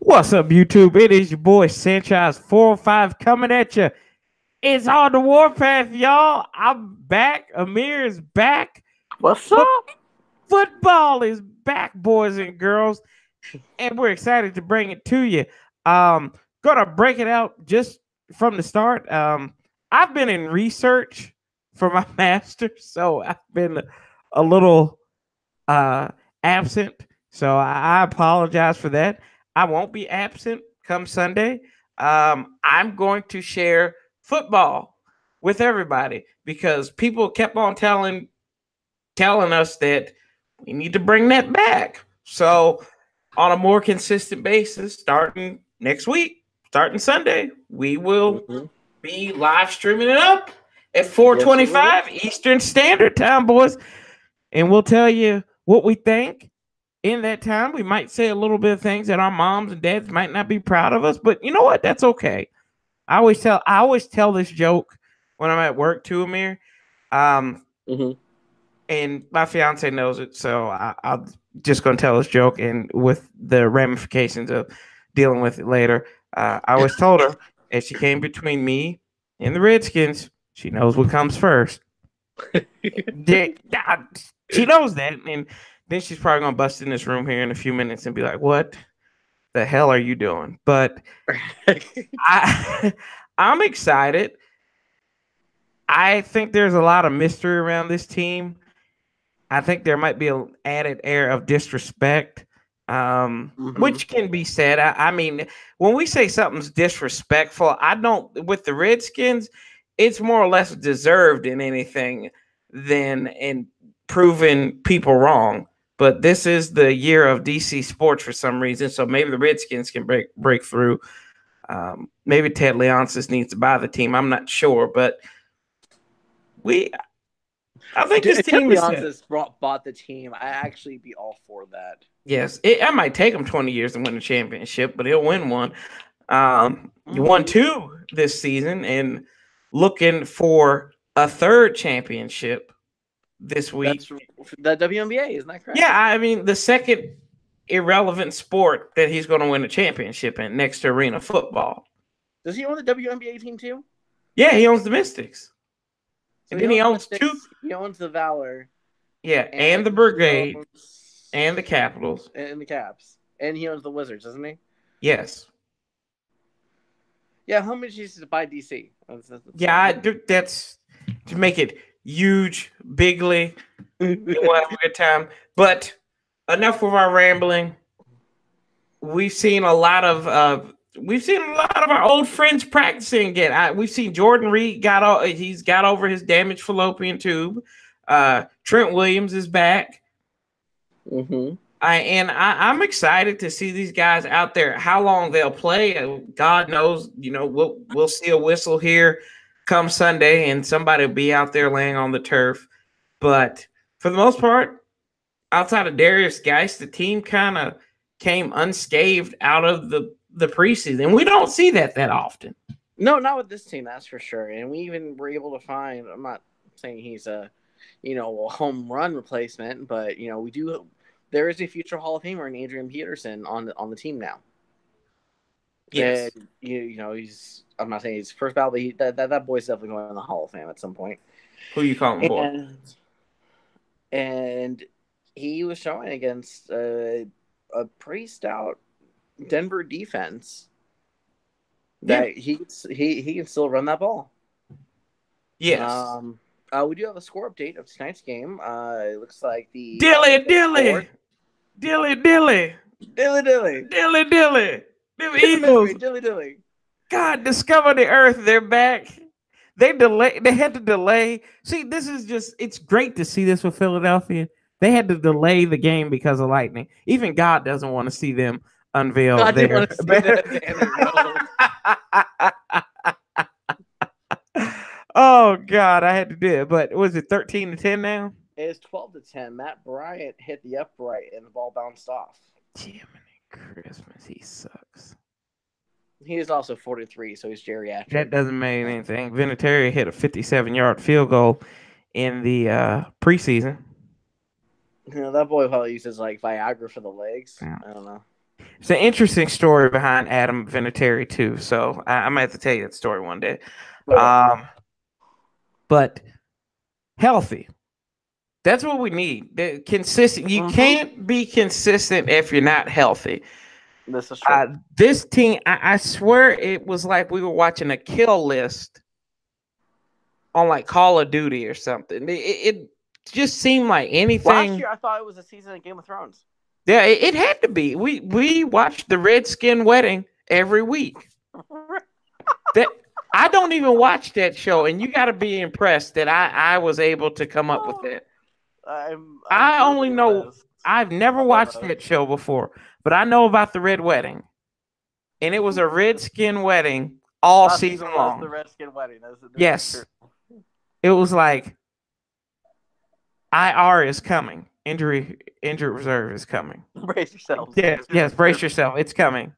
What's up, YouTube? It is your boy Sanchize 405 coming at you. It's on the warpath, y'all. I'm back. Amir is back. What's up? Football is back, boys and girls, and we're excited to bring it to you. Gonna break it out just from the start. I've been in research for my master's, so I've been a little absent. So I apologize for that. I won't be absent come Sunday. I'm going to share football with everybody because people kept on telling us that we need to bring that back. So on a more consistent basis, starting next week, starting Sunday, we will be live streaming it up at 4:25 Eastern Standard Time, boys. And we'll tell you what we think in that time. We might say a little bit of things that our moms and dads might not be proud of us, but you know what? That's okay. I always tell this joke when I'm at work too, Amir. And my fiance knows it, so I'm just gonna tell this joke, and with the ramifications of dealing with it later. I always told her if she came between me and the Redskins, she knows what comes first. She knows that, and then she's probably gonna bust in this room here in a few minutes and be like, "What the hell are you doing?" But I'm excited. I think there's a lot of mystery around this team. I think there might be an added air of disrespect, which can be said. I mean, when we say something's disrespectful, I don't. With the Redskins, it's more or less deserved than anything than in proving people wrong. But this is the year of DC sports for some reason, so maybe the Redskins can break through. Maybe Ted Leonsis needs to buy the team. I'm not sure, but I think this team is bought the team. I actually be all for that. Yes, I might take him 20 years to win a championship, but he'll win one. He won two this season, and looking for a third championship this week. That's the WNBA, isn't that correct? Yeah, I mean the second irrelevant sport that he's going to win a championship in, next to arena football. Does he own the WNBA team too? Yeah, he owns the Mystics. So and then he owns two. He owns the Valor. Yeah, and the Brigade, and the Capitals. And the Caps. And he owns the Wizards, doesn't he? Yes. Yeah, how much is to buy DC? That's to make it huge, bigly. We'll have a good time. But enough of our rambling. We've seen a lot of our old friends practicing again. We've seen Jordan Reed got over his damaged fallopian tube. Trent Williams is back. I'm excited to see these guys out there. How long they'll play, God knows. You know, we'll see a whistle here come Sunday, and somebody will be out there laying on the turf. But for the most part, outside of Darius Geist, the team kind of came unscathed out of the preseason. We don't see that often. No, not with this team, that's for sure. And we even were able to find. I'm not saying he's a home run replacement, but we do. There is a future Hall of Famer in Adrian Peterson on the team now. Yes, and, he's. I'm not saying he's first ballot, but that boy's definitely going in the Hall of Fame at some point. Who you calling for? And he was showing against a pretty stout Denver defense that he can still run that ball. Yes. We do have a score update of tonight's game. It looks like the Dilly. Dilly. God, discover the earth. They're back. They had to delay. See, it's great to see this with Philadelphia. They had to delay the game because of lightning. Even God doesn't want to see them unveil there. Oh God, I had to do it. But was it 13-10 now? It's 12-10. Matt Bryant hit the upright and the ball bounced off. Jiminy Christmas, he sucks. He is also 43, so he's geriatric. That doesn't mean anything. Vinatieri hit a 57-yard field goal in the preseason. That boy probably uses like Viagra for the legs. Yeah. I don't know. It's an interesting story behind Adam Vinatieri too. So I'm gonna have to tell you that story one day. But healthy. That's what we need. Consistent. You can't be consistent if you're not healthy. This is true. This team, I swear, it was like we were watching a kill list on like Call of Duty or something. It just seemed like anything. Last year, I thought it was a season of Game of Thrones. Yeah, it had to be. We watched the Redskin wedding every week. That I don't even watch that show, and you got to be impressed that I was able to come up with it. I only know I've never watched that show before, but I know about the Red Wedding, and it was a Redskin wedding all season long. The Redskin wedding. Yes, it was like IR is coming. Injury reserve is coming. Brace yourselves. Yes, brace yourself. It's coming.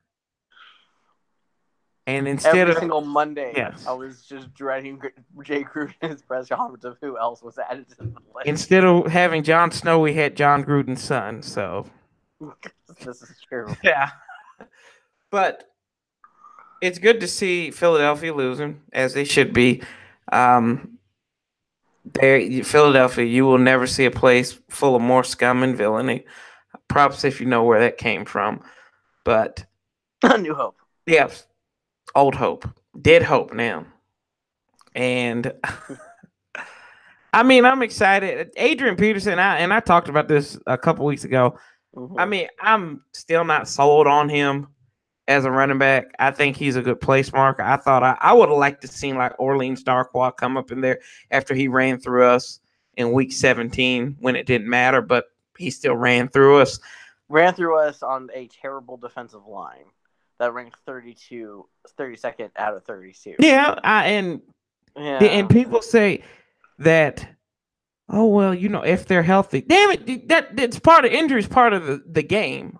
And instead every single Monday, yes. I was just dreading Jay Gruden's press conference of who else was added to the list. Instead of having Jon Snow, we had John Gruden's son. So this is true. Yeah, but it's good to see Philadelphia losing as they should be. Philadelphia, you will never see a place full of more scum and villainy. Props if you know where that came from, but New Hope. Yes. Old hope, dead hope now. And I mean, I'm excited. Adrian Peterson, I talked about this a couple weeks ago. I mean, I'm still not sold on him as a running back. I think he's a good place marker. I thought I would have liked to see like Orleans Darkwa come up in there after he ran through us in week 17 when it didn't matter, but he still ran through us. Ran through us on a terrible defensive line that ranked 32nd out of 32. Yeah, and people say that, oh well, you know, if they're healthy, damn it, that's part of injuries, part of the game.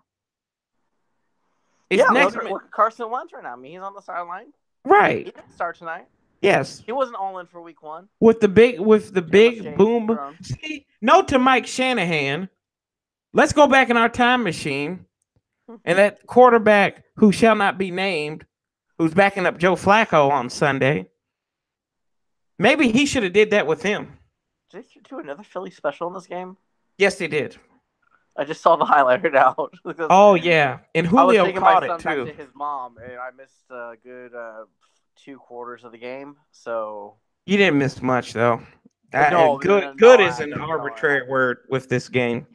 It's look at Carson Wentz right now. I mean, he's on the sideline. Right. He didn't start tonight. Yes. He wasn't all in for week 1. With the big boom. See, note to Mike Shanahan. Let's go back in our time machine. And that quarterback who shall not be named, who's backing up Joe Flacco on Sunday, maybe he should have did that with him. Did they do another Philly special in this game? Yes, they did. I just saw the highlight out. Oh, yeah. And Julio caught it, too. I was taking my son back to his mom, and I missed a good 2 quarters of the game, so... You didn't miss much, though. No, good is an arbitrary word with this game.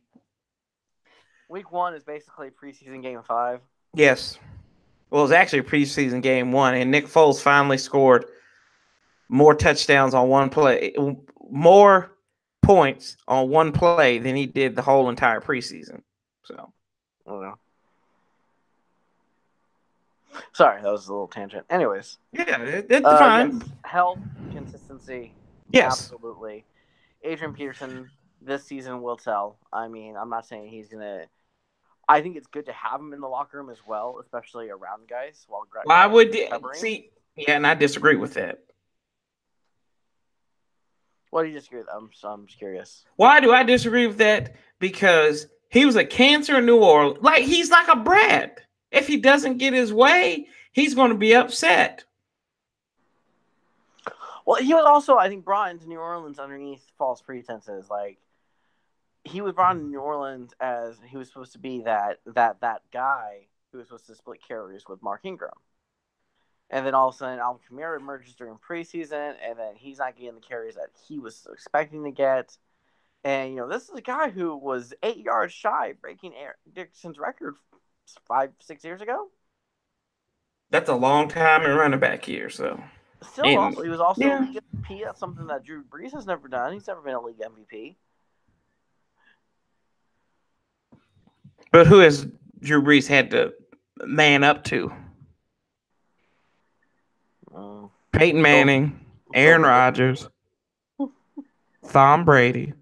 Week 1 is basically preseason game 5. Yes. Well, it was actually preseason game 1, and Nick Foles finally scored more touchdowns on one play, more points on one play than he did the whole entire preseason. So, sorry, that was a little tangent. Anyways, yeah, that's fine. Yes. Health, consistency, yes, absolutely. Adrian Peterson this season will tell. I mean, I'm not saying he's gonna. I think it's good to have him in the locker room as well, especially around guys. Why would see? Yeah, and I disagree with that. What do you disagree with? I'm just curious. Why do I disagree with that? Because he was a cancer in New Orleans. Like, he's like a brat. If he doesn't get his way, he's going to be upset. Well, he was also, I think, brought into New Orleans underneath false pretenses. Like, he was brought into New Orleans as he was supposed to be that guy who was supposed to split carries with Mark Ingram. And then all of a sudden, Alvin Kamara emerges during preseason, and then he's not getting the carries that he was expecting to get. And, you know, this is a guy who was 8 yards shy of breaking Eric Dixon's record 5-6 years ago. That's a long time in running back here, so. Still, he was also a league MVP. That's something that Drew Brees has never done. He's never been a league MVP. But who has Drew Brees had to man up to? Peyton Manning, Aaron Rodgers, Tom Brady,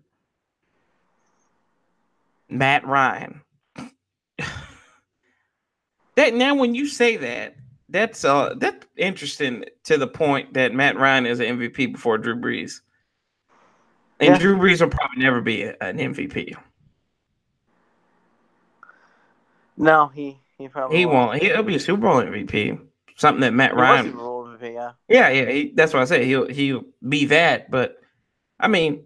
Matt Ryan. Now, when you say that, that's interesting to the point that Matt Ryan is an MVP before Drew Brees. And Drew Brees will probably never be an MVP. No, he He probably won't. He'll be a Super Bowl MVP. Something that Matt He was Ryan. Super Bowl MVP, yeah. Yeah. That's what I said. He'll be that. But I mean,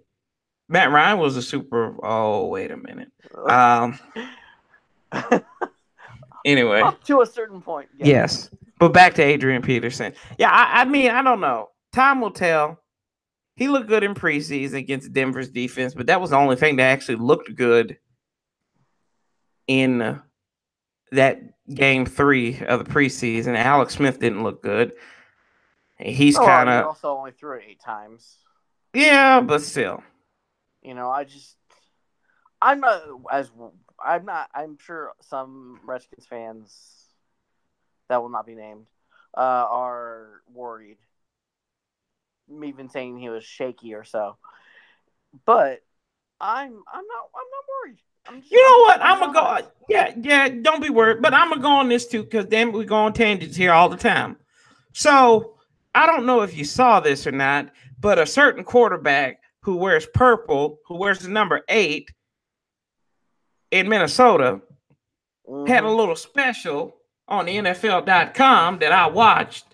Matt Ryan was a super. Oh, wait a minute. Anyway, up to a certain point. Yes. But back to Adrian Peterson. Yeah, I mean, I don't know. Time will tell. He looked good in preseason against Denver's defense, but that was the only thing that actually looked good in that game 3 of the preseason. Alex Smith didn't look good. He's kind He of also only threw it 8 times. Yeah, but still. I'm sure some Redskins fans that will not be named are worried. Even saying he was shaky or so. But I'm not worried. You know what? I'm gonna go. Yeah. Don't be worried. But I'm gonna go on this too, because then we go on tangents here all the time. So I don't know if you saw this or not, but a certain quarterback who wears purple, who wears the number 8 in Minnesota, had a little special on the NFL.com that I watched,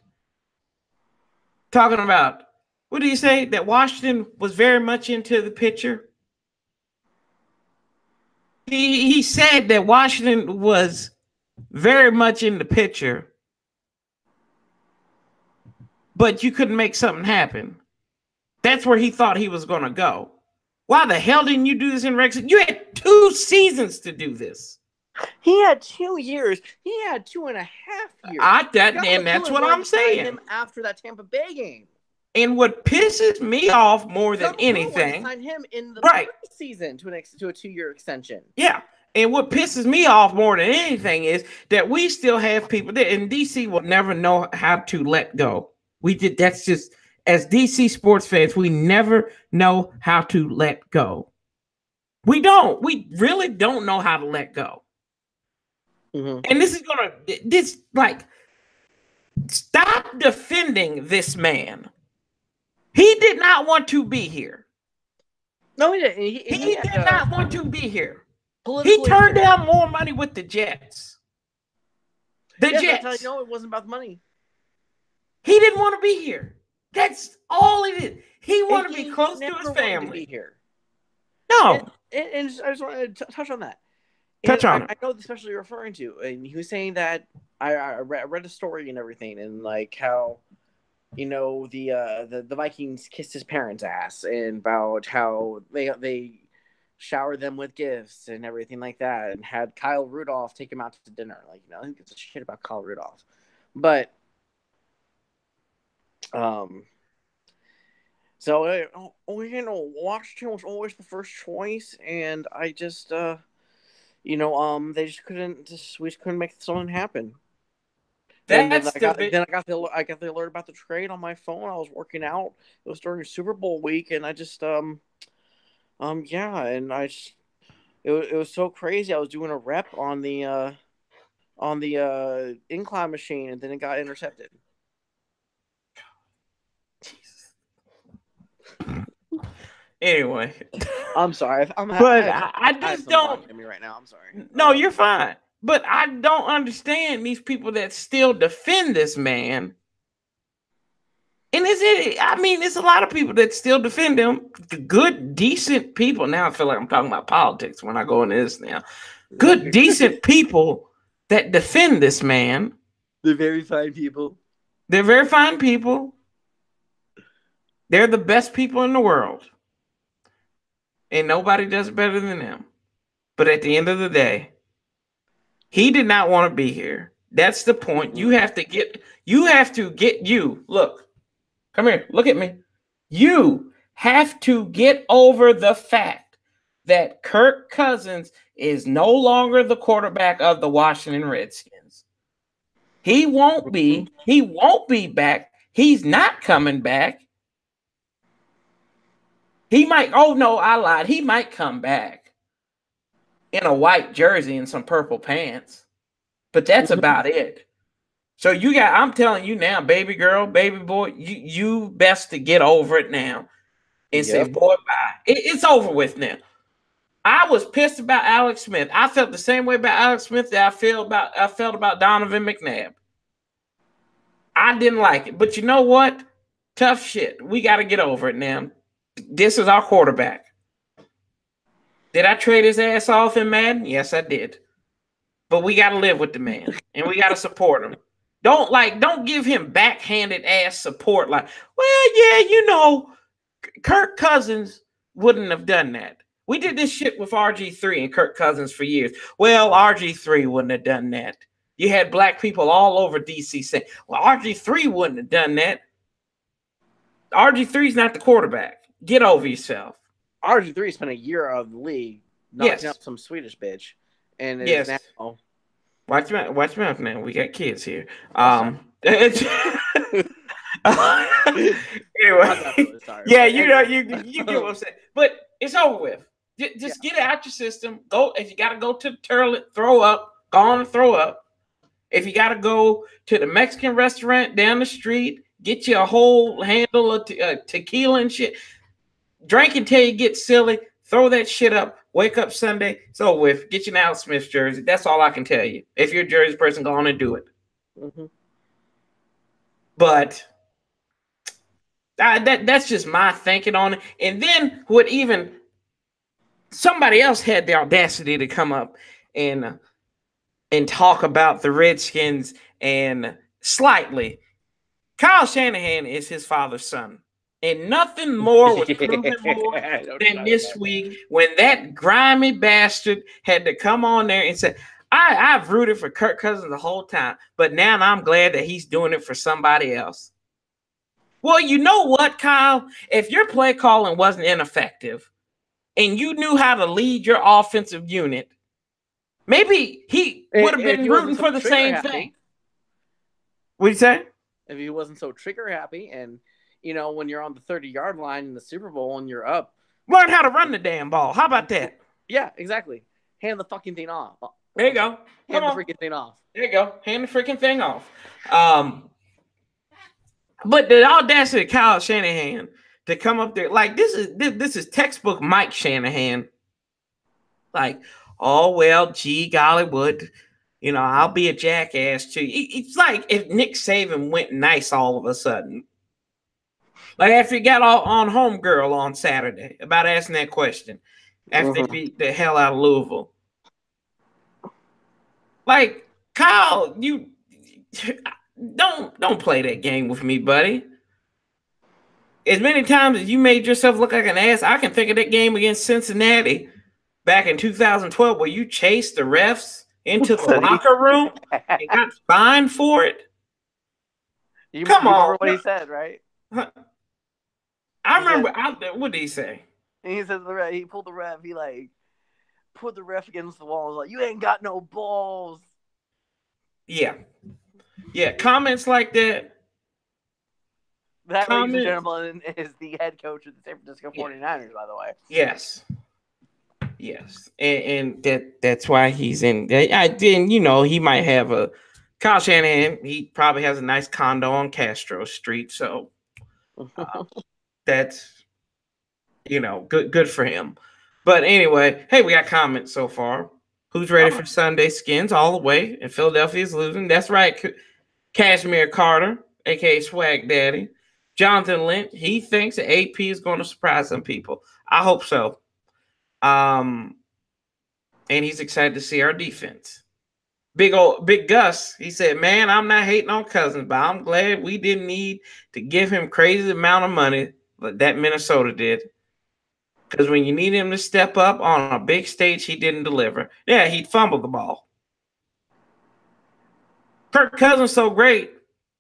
talking about, what do you say? That Washington was very much into the picture. He said that Washington was very much in the picture, but you couldn't make something happen. That's where he thought he was going to go. Why the hell didn't you do this in Redskins? You had 2 seasons to do this. He had 2 years. He had 2.5 years. And that's what I'm saying. Him after that Tampa Bay game. And what pisses me off more than anything, signed him in the season to a 2-year extension. Yeah, and what pisses me off more than anything is that we still have people that in DC will never know how to let go. That's just, as DC sports fans, we never know how to let go. We don't. We really don't know how to let go. Mm-hmm. And stop defending this man. He did not want to be here. No, he didn't. He did not want to be here. He turned down more money with the Jets. Jets. That's how you know it wasn't about the money. He didn't want to be here. That's all it is. He wanted to be close to his family. Here. No. And I just wanted to touch on that. I know especially you're referring to, and he was saying that I read a story and everything, and like how, the Vikings kissed his parents' ass, and about how they showered them with gifts and everything like that, and had Kyle Rudolph take him out to dinner. Who gives a shit about Kyle Rudolph? But so Washington was always the first choice, and I just we just couldn't make something happen. Then I got the alert about the trade on my phone. I was working out. It was during Super Bowl week, and I just it was so crazy. I was doing a rep on the incline machine, and then it got intercepted. Anyway, I'm sorry. I just don't. Me right now. I'm sorry. No, you're fine. But I don't understand these people that still defend this man. And it's a lot of people that still defend him. Good, decent people. Now I feel like I'm talking about politics when I go into this now. Good, decent people that defend this man. They're very fine people. They're very fine people. They're the best people in the world. And nobody does it better than them. But at the end of the day, he did not want to be here. That's the point. You have to get look, come here, look at me. You have to get over the fact that Kirk Cousins is no longer the quarterback of the Washington Redskins. He won't be back. He's not coming back. He might, oh no, I lied. He might come back in a white jersey and some purple pants. But that's about it. So I'm telling you now, baby girl, baby boy, you best to get over it now and say, boy, bye. It's over with now. I was pissed about Alex Smith. I felt the same way about Alex Smith that I felt about Donovan McNabb. I didn't like it. But you know what? Tough shit. We got to get over it now. This is our quarterback. Did I trade his ass off in Madden? Yes, I did. But we got to live with the man and we got to support him. Don't give him backhanded ass support. Like, well, yeah, you know, Kirk Cousins wouldn't have done that. We did this shit with RG3 and Kirk Cousins for years. Well, RG3 wouldn't have done that. You had black people all over DC saying, well, RG3 wouldn't have done that. RG3 is not the quarterback. Get over yourself. RG3 spent a year out of the league knocking up some Swedish bitch. And is now... Watch mouth now. We got kids here. Anyway, yeah, you know, you get what I'm saying. But it's over with. Just get it out your system. Go if you got to go to the toilet, throw up. Go on and throw up. If you got to go to the Mexican restaurant down the street, get you a whole handle of tequila and shit. Drink until you get silly. Throw that shit up. Wake up Sunday. It's over with. Get your Alex Smith jersey. That's all I can tell you. If you're a Jersey person, go on and do it. Mm-hmm. But that's just my thinking on it. And then somebody else had the audacity to come up and talk about the Redskins and slightly. Kyle Shanahan is his father's son. And nothing more was proven more than this week when that grimy bastard had to come on there and say, I've rooted for Kirk Cousins the whole time, but now I'm glad that he's doing it for somebody else. Well, you know what, Kyle? If your play calling wasn't ineffective and you knew how to lead your offensive unit, maybe he would have been rooting for the same thing. What'd you say? If he wasn't so trigger happy and you know, when you're on the 30-yard line in the Super Bowl and you're up. Learn how to run the damn ball. How about that? Yeah, exactly. Hand the fucking thing off. There you go. Hand the freaking thing off. There you go. Hand the freaking thing off. But the audacity of Kyle Shanahan to come up there, like this is textbook Mike Shanahan. Like, oh, well, gee, golly, would, you know, I'll be a jackass too. It's like if Nick Saban went nice all of a sudden. Like after he got on Homegirl on Saturday about asking that question after they beat the hell out of Louisville. Like, Kyle, you don't play that game with me, buddy. As many times as you made yourself look like an ass, I can think of that game against Cincinnati back in 2012 where you chased the refs into the locker room and got fined for it. Come on. What he said, right? I remember out there. What did he say? And he says he pulled the ref. He like put the ref against the wall. Like, you ain't got no balls. Yeah. Comments like that. That, ladies and gentlemen, is the head coach of the San Francisco 49ers, by the way. Yes. And that's why he's in. Then, you know, he might have a Kyle Shanahan. He probably has a nice condo on Castro Street. So that's, you know, good for him. But anyway, hey, we got comments so far. Who's ready for Sunday skins all the way? And Philadelphia's losing. That's right. Cashmere Carter, a.k.a. Swag Daddy. Jonathan Lynch, he thinks that AP is going to surprise some people. I hope so. And he's excited to see our defense. Big Gus, he said, man, I'm not hating on Cousins, but I'm glad we didn't need to give him crazy amount of money like that Minnesota did. Because when you need him to step up on a big stage, he didn't deliver. Yeah, he fumbled the ball. Kirk Cousins so great.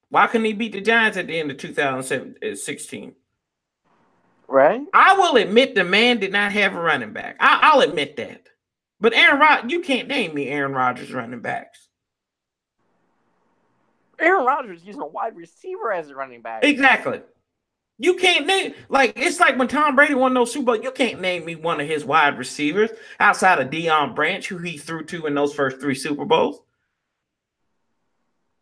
Why couldn't he beat the Giants at the end of 2016? Right. I will admit the man did not have a running back. I'll admit that. But Aaron Rodgers, you can't name me Aaron Rodgers running backs. Aaron Rodgers using a wide receiver as a running back. Exactly. You can't name, like, it's like when Tom Brady won those Super Bowls, you can't name me one of his wide receivers outside of Deion Branch, who he threw to in those first 3 Super Bowls.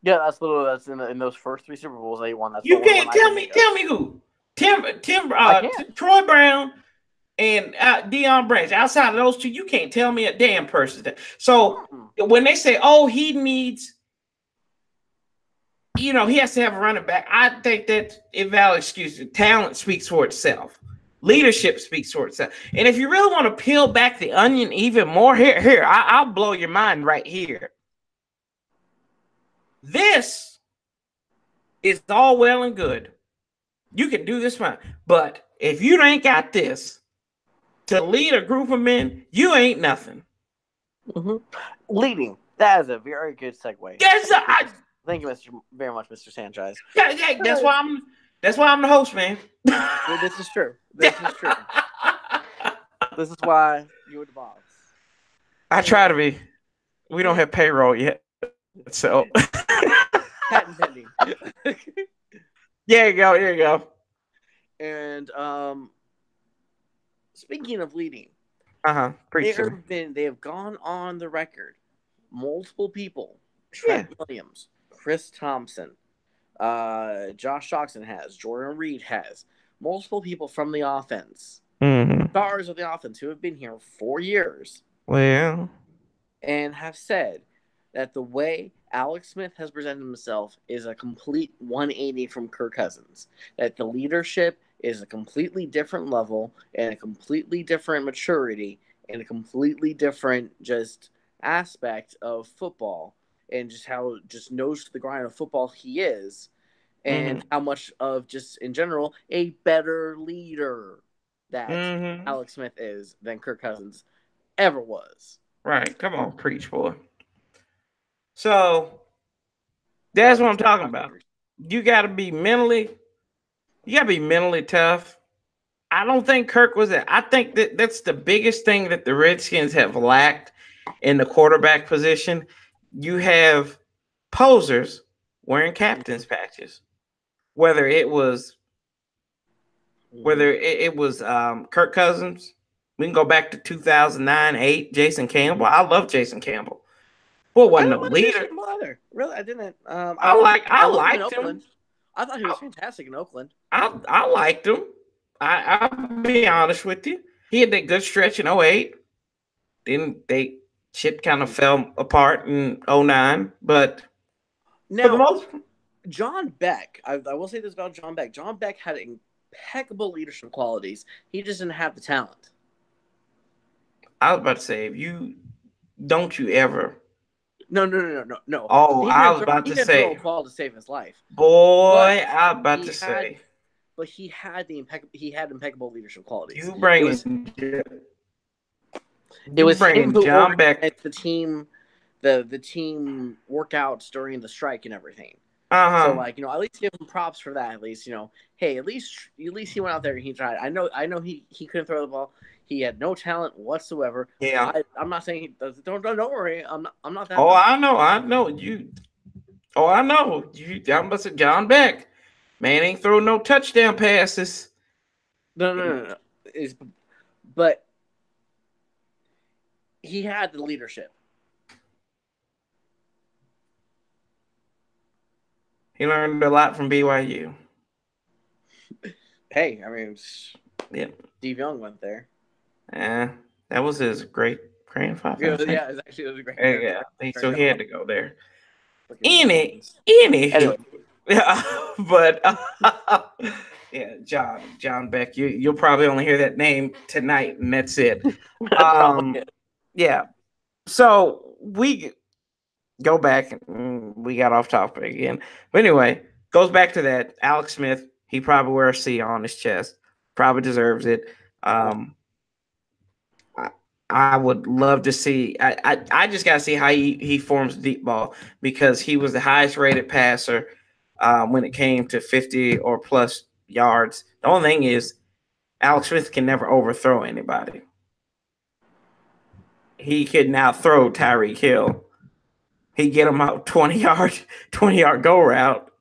Yeah, that's in those first 3 Super Bowls they won. That's you can't tell me who. Troy Brown, and Deion Branch. Outside of those two, you can't tell me a damn person. So when they say, "Oh, he needs," he has to have a running back. I think that invalid excuse. Talent speaks for itself. Leadership speaks for itself. And if you really want to peel back the onion even more, I'll blow your mind right here. This is all well and good. You can do this fine. But if you ain't got this to lead a group of men, you ain't nothing. Leading. That is a very good segue. Yes, thank you, very much, Mr. Sanchize. Yeah, that's why I'm the host, man. This is true. This is true. This is why you're the boss. I try to be. We don't have payroll yet, so. Patent pending. There you go. And speaking of leading, they have gone on the record. Multiple people, Trent Williams, Chris Thompson, Josh Jackson has, Jordan Reed has, multiple people from the offense, stars of the offense who have been here 4 years, and have said that the way Alex Smith has presented himself is a complete 180 from Kirk Cousins. That the leadership is a completely different level and a completely different maturity and a completely different just aspect of football, and just how just nose to the grind of football he is, and how much of just in general a better leader that Alex Smith is than Kirk Cousins ever was. Right. Come on, preach, boy. So that's what I'm talking about. You got to be mentally tough. I don't think Kirk was that. I think that's the biggest thing that the Redskins have lacked in the quarterback position. You have posers wearing captain's patches, whether it was Kirk Cousins. We can go back to 2009-8, Jason Campbell. I love Jason Campbell. Well, wasn't no leader. Really, I didn't. I liked him. I thought he was fantastic in Oakland. I liked him. I'll be honest with you. He had that good stretch in 08. Then shit kind of fell apart in 09. But now, for the most, John Beck, I will say this about John Beck. John Beck had impeccable leadership qualities. He just didn't have the talent. I was about to say, don't you ever. No. Oh, I was about to say. He didn't throw a ball to save his life. Boy, I was about to say. But he had impeccable leadership qualities. It was him who John Beck, the team workouts during the strike and everything. So at least give him props for that. At least hey, at least he went out there and he tried. I know he couldn't throw the ball. He had no talent whatsoever. Yeah, I'm not saying he does. Don't worry. I'm not that. Oh, bad. I know you. Oh, I know you. I'm about to say John Beck. Man ain't throw no touchdown passes. No. But he had the leadership. He learned a lot from BYU. Hey, I mean, Steve Young went there. Yeah, that was his great grandfather. It was a great. Yeah, so he had to go there. Anyway. But yeah, John Beck. You'll probably only hear that name tonight, and that's it. Yeah. So we go back. We got off topic again, but anyway, goes back to that. Alex Smith. He probably wears a C on his chest. Probably deserves it. I would love to see. I just got to see how he forms deep ball, because he was the highest rated passer when it came to 50 or plus yards. The only thing is, Alex Smith can never overthrow anybody. He could now throw Tyreek Hill. He'd get him out 20-yard go route,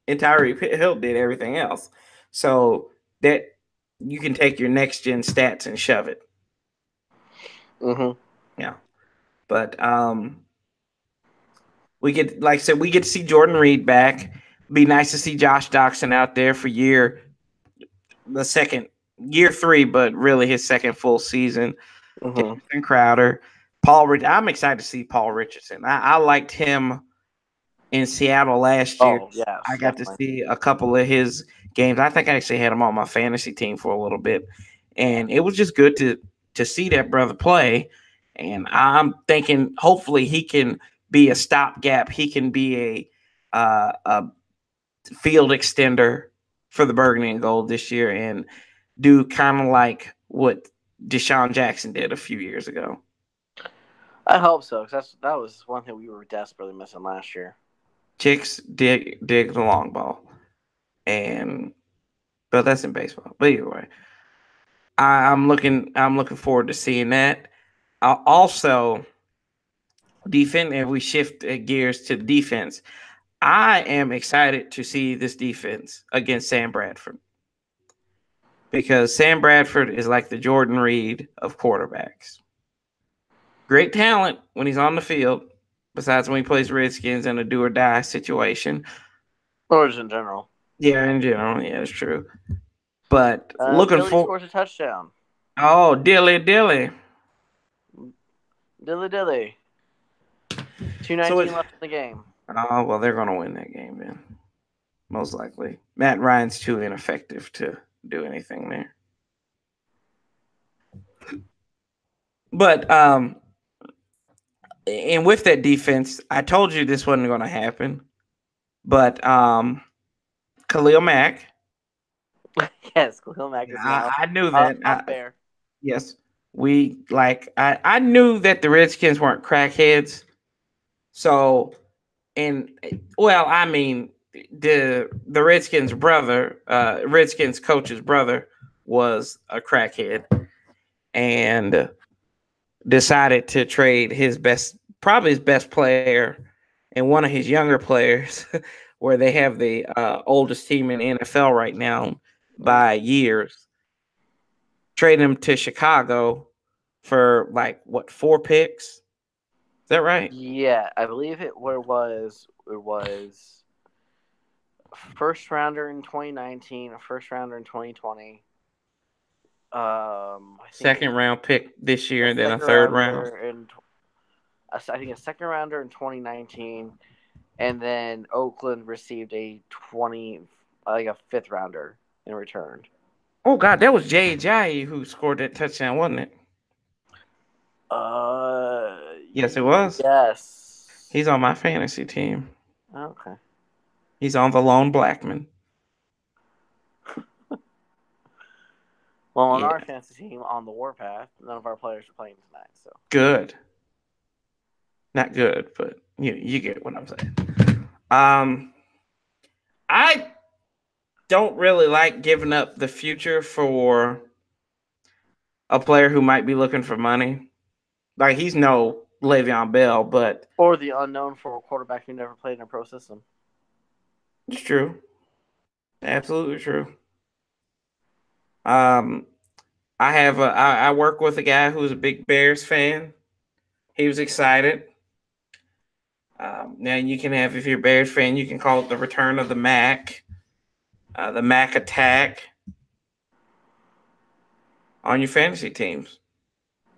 and Tyreek Hill did everything else. So that you can take your next gen stats and shove it. Yeah, but we get, like I said, we get to see Jordan Reed back. Be nice to see Josh Doxson out there for the second year 3, but really his second full season. Mm-hmm. Jamison Crowder, I'm excited to see Paul Richardson. I liked him in Seattle last year. Oh yes, I got to definitely. see a couple of his games. I think I actually had him on my fantasy team for a little bit, and it was just good to see that brother play. And I'm thinking, hopefully, he can be a stopgap. He can be a field extender for the Burgundy and Gold this year, and do kind of like what Deshaun Jackson did a few years ago. I hope so, because that was one thing we were desperately missing last year. Chicks dig the long ball, and but that's in baseball. But either way, I'm looking forward to seeing that. Also, defense. If we shift gears to the defense, I am excited to see this defense against Sam Bradford, because Sam Bradford is like the Jordan Reed of quarterbacks. Great talent when he's on the field, besides when he plays Redskins in a do or die situation. Or just in general. Yeah, in general, yeah, it's true. But looking Dilly for scores a touchdown. Dilly Dilly. Dilly dilly. So 2:19 left in the game. oh well, they're gonna win that game then, most likely. Matt Ryan's too ineffective to do anything there. But and with that defense, I told you this wasn't going to happen. But Khalil Mack, Yes, Khalil Mack is now I knew that. up there. Yes, I knew that the Redskins weren't crackheads. So, and well, I mean, the Redskins coach's brother was a crackhead, and decided to trade probably his best player, and one of his younger players, where they have the oldest team in the NFL right now by years. Trade him to Chicago for like what, 4 picks? Is that right? Yeah, I believe it was first rounder in 2019, a first rounder in 2020. I think Second round pick this year, a and then a second third round. rounder in I think a second rounder in 2019, and then Oakland received a fifth rounder in return. Oh God, that was Jay Ajayi who scored that touchdown, wasn't it? Uh, Yes, it was. yes. He's on my fantasy team. Okay. He's on the lone Blackman. Well, on Yeah, our fantasy team on the Warpath, none of our players are playing tonight, so. good. Not good, but you get what I'm saying. I don't really like giving up the future for a player who might be looking for money. Like, he's no Le'Veon Bell, but Or the unknown for a quarterback who never played in a pro system. it's true. Absolutely true. Um, I work with a guy who's a big Bears fan. He was excited. Now you can have, if you're a Bears fan, you can call it the return of the Mac attack on your fantasy teams.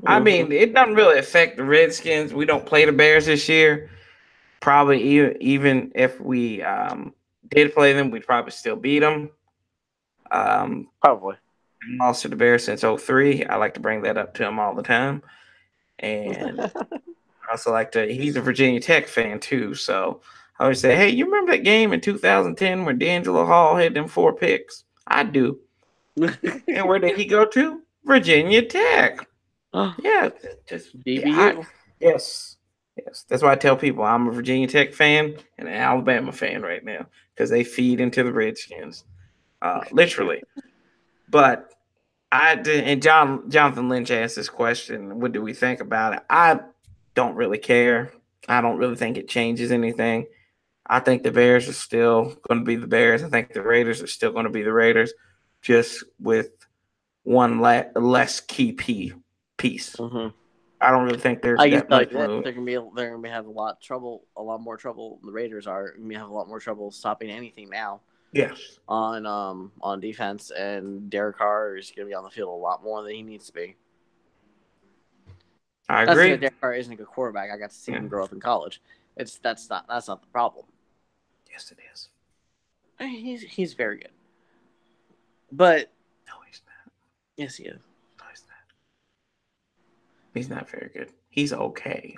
I mean, it doesn't really affect the Redskins. We don't play the Bears this year. Probably even if we did play them, we'd probably still beat them. Probably. Lost to the Bears since 03. I like to bring that up to him all the time. And I also he's a Virginia Tech fan too. So I always say, hey, you remember that game in 2010 where D'Angelo Hall had them 4 picks? I do. And where did he go to? Virginia Tech. Yeah, just DBU. yes. That's why I tell people I'm a Virginia Tech fan and an Alabama fan right now, because they feed into the Redskins, literally. But Jonathan Lynch asked this question: what do we think about it? I don't really care. I don't really think it changes anything. I think the Bears are still going to be the Bears. I think the Raiders are still going to be the Raiders, just with one less key piece. Mm-hmm. I don't really think there's I can that tell you much that move. they're gonna have a lot more trouble. The Raiders are gonna have a lot more trouble stopping anything now. Yes. on defense, and Derek Carr is going to be on the field a lot more than he needs to be. I Not saying that agree. Derek Carr isn't a good quarterback. I got to see Yeah. him grow up in college. That's not the problem. Yes, it is. He's very good, but No, he's not. yes, he is. No, he's not. He's not very good. He's okay.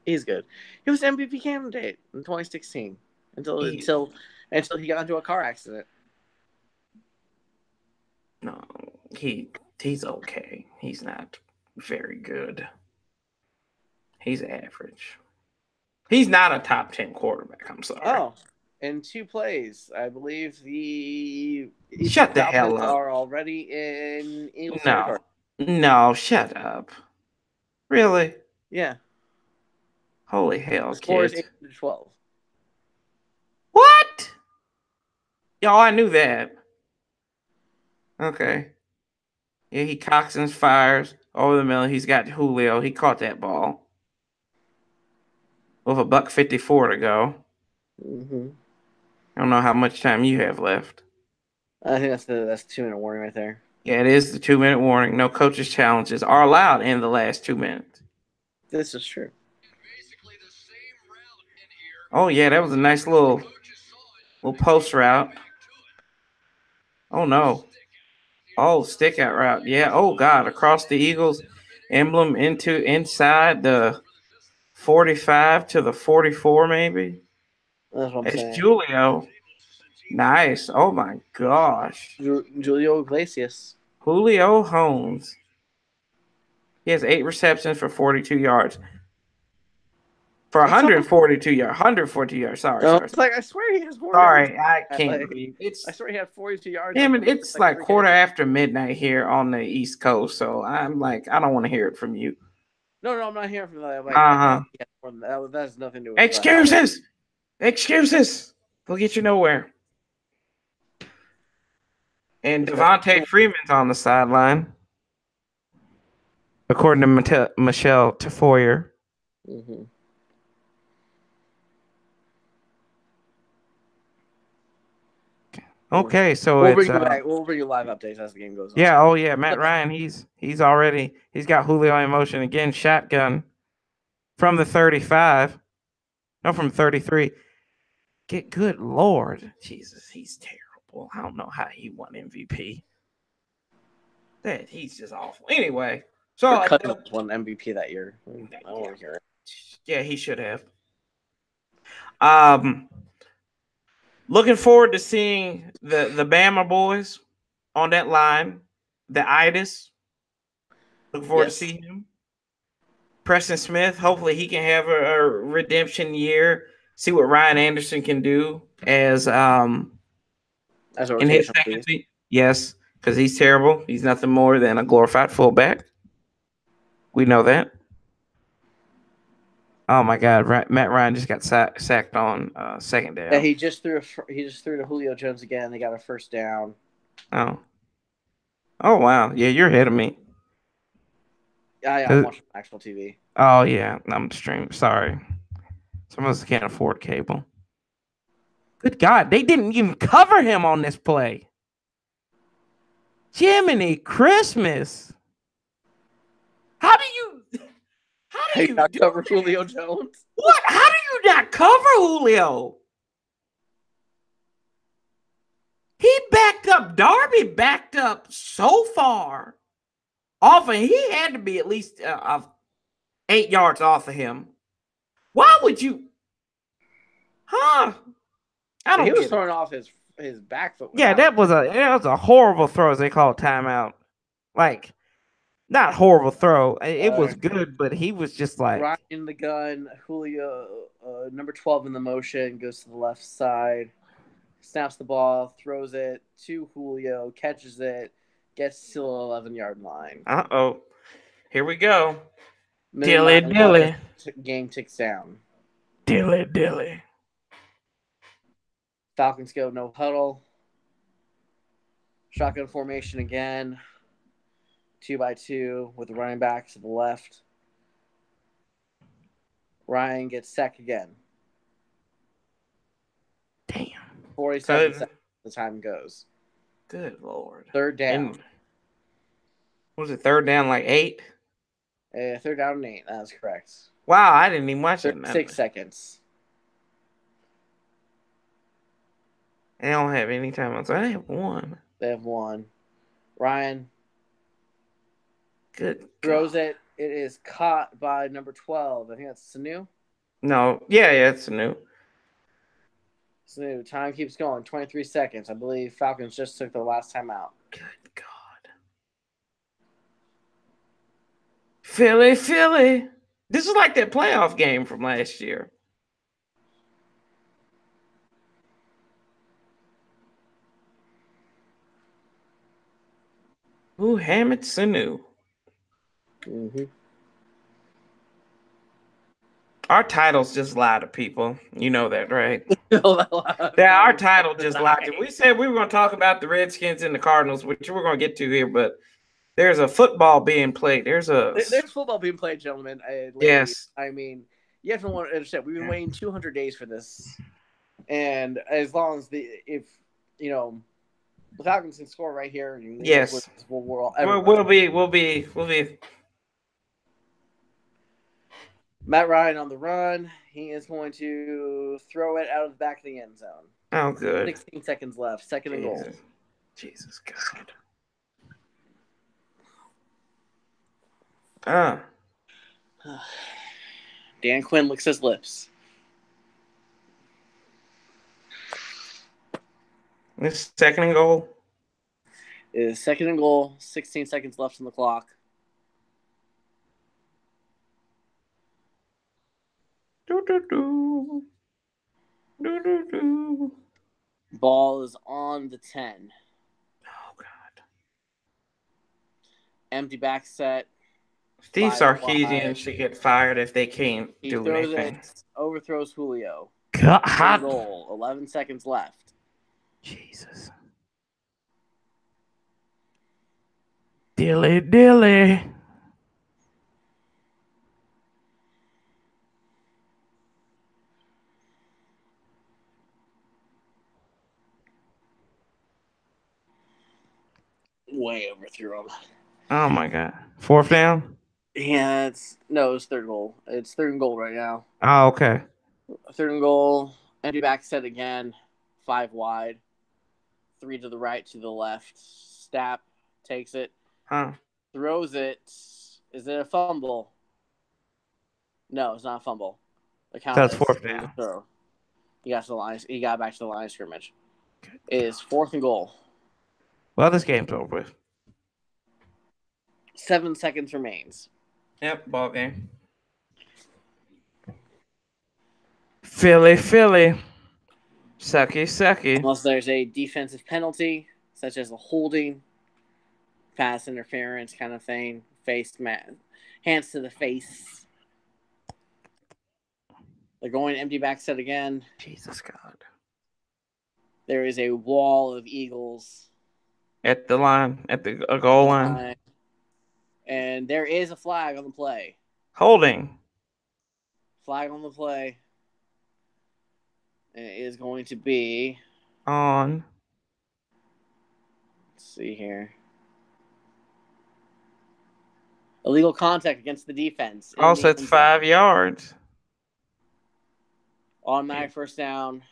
He's good. He was MVP candidate in 2016 He until he got into a car accident. no, he's okay. He's not very good. He's average. He's not a top 10 quarterback. I'm sorry. Oh, in 2 plays, I believe the Shut the hell Falcons up. are already in Eagles territory. No. No, shut up. Really? Yeah, Holy hell, the score is kids. 8-12. What? Y'all, I knew that. Okay. Yeah, he cocks and fires over the middle. He's got Julio. He caught that ball with a $1.54 to go. Mm-hmm. I don't know how much time you have left. I think that's 2-minute warning right there. Yeah, it is the 2-minute warning. No coaches' challenges are allowed in the last 2 minutes. This is true. Oh yeah, that was a nice little post route. Oh no. Oh, stick out route. Yeah. Oh God, across the Eagles emblem into inside the 45 to the 44 maybe. That's what I'm It's saying. Julio. Nice. Oh my gosh. Julio Iglesias. Julio Holmes. He has 8 receptions for 42 yards. For That's all. 142 yards. 142 yards. Sorry. It's like I swear he has more yards. Sorry, I can't Like read. I swear he had 42 yards. Damn Like it, it's like like 3 quarter catches. after midnight here on the East Coast, so I'm like, I don't want to hear it from you. No, I'm not hearing from that. Like I Uh-huh. thought he had more than that. That has nothing to do with how late. Excuses! Excuses! They'll get you nowhere. And Devontae Freeman's on the sideline, according to Michelle Tafoyer. Mm-hmm. Okay, so We'll it's bring you back. We'll bring you live updates as the game goes on. yeah, oh yeah, Matt Ryan, he's already he's got Julio in motion again, shotgun from the 35. No, from 33. Get good Lord. Jesus, he's terrible. I don't know how he won MVP. That he's just awful. Anyway, so Kirk Cousins won MVP that year. I don't want to hear it. yeah, he should have. Um, looking forward to seeing the Bama boys on that line. The Itis. Looking forward to seeing him. Preston Smith. Hopefully, he can have a redemption year. See what Ryan Anderson can do as a in his rotational second piece. season. Yes, because he's terrible. He's nothing more than a glorified fullback. We know that. Oh my God, Matt Ryan just got sacked on second down. Yeah, he just threw to Julio Jones again. They got a first down. Oh wow, yeah, you're ahead of me. I'm watching actual TV. Oh yeah, I'm streaming. Sorry, some of us can't afford cable. Good God, they didn't even cover him on this play. Jiminy Christmas! How do you not do cover that? Julio Jones? What? How do you not cover Julio? He backed up. Darby backed up so far off of. He had to be at least 8 yards off of him. Why would you? Huh? I don't. He was throwing off his back foot. Yeah, that was a horrible throw, as they call it, timeout. Like, not horrible throw. It was good, but he was just like right in the gun. Julio, number 12 in the motion, goes to the left side, snaps the ball, throws it to Julio, catches it, gets to the 11-yard line. Uh-oh. Here we go. Dilly. Game ticks down. Dilly. Falcons go no huddle. Shotgun formation again. 2x2 with the running back to the left. Ryan gets sacked again. Damn. 47 Good. seconds. The time goes. Good Lord. Third down. And was it third down like 8? Third down and 8. That's correct. Wow, I didn't even watch it. 36 seconds. They don't have any timeouts. I have one. They have one. Ryan Good throws God. it. It is caught by number 12. I think that's Sanu. No. Yeah, it's new. Sanu. Time keeps going. 23 seconds. I believe Falcons just took the last time out. Good God. Philly. This is like that playoff game from last year. Ooh, Hammett Sanu. Mm-hmm. Our titles just lie to people. You know that, right? Yeah, Our title just lied to. We said we were going to talk about the Redskins and the Cardinals, which we're going to get to here, but there's a football being played. There's football being played, gentlemen. Yes. I mean, you have to understand, we've been waiting 200 days for this. And as long as the Falcons can score right here, yes, we'll be. Matt Ryan on the run. He is going to throw it out of the back of the end zone. Oh, good. 16 seconds left. Second and goal. Jesus God. Dan Quinn licks his lips. This second and goal. It is second and goal. 16 seconds left on the clock. Ball is on the 10. Oh, God. Empty back set. Steve Sarkisian should get fired if they can't do anything. Overthrows Julio. God. Goal. 11 seconds left. Jesus. Dilly. Way overthrew him. Oh my God. Fourth down? Yeah, it's third goal. It's third and goal right now. Oh, okay. Third and goal. Empty back set again. 5 wide. 3 to the right, to the left. Stapp takes it. Throws it. Is it a fumble? No, it's not a fumble. That's fourth down. He got to the line. He got back to the line of scrimmage. It is fourth and goal. Well, this game's over with. 7 seconds remains. Yep, ball game. Philly. Sucky. Unless there's a defensive penalty, such as a holding, pass interference kind of thing, hands to the face. They're going empty back set again. Jesus God. There is a wall of Eagles. At the line, at the goal line. And there is a flag on the play. Holding. Flag on the play. And it is going to be on. Let's see here. Illegal contact against the defense. Also, it's 5 yards. Automatic first down.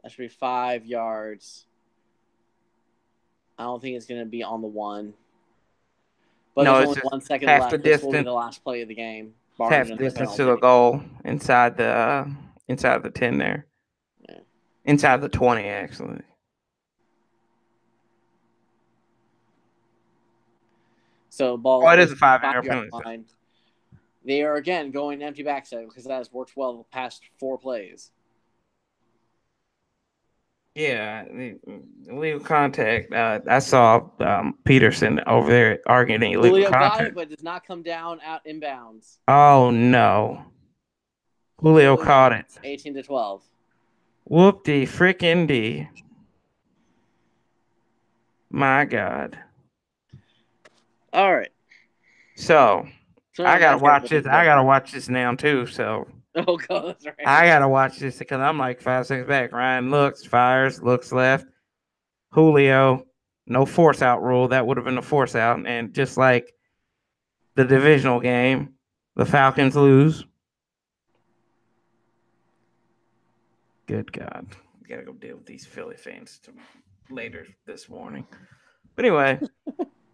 That should be 5 yards. I don't think it's going to be on the 1. But there's only 1 second left. This will be the last play of the game. Half the distance to the goal inside the 10 there. Yeah. Inside the 20, actually. So ball. It is a 5-yard penalty. They are again going empty backside because that has worked well the past 4 plays. Yeah, illegal contact. I saw Peterson over there arguing illegal Julio contact. got it, but does not come down out inbounds. Oh no! Julio caught it. 18-12. Whoop-de frickin' D. My God. All right. So I gotta watch this. I gotta watch this now too. So Oh god, that's right. I gotta watch this because I'm like 5 seconds back. Ryan looks, fires, looks left. Julio, no force out rule. That would have been a force out. And just like the divisional game, the Falcons lose. Good God. Gotta go deal with these Philly fans later this morning. But anyway,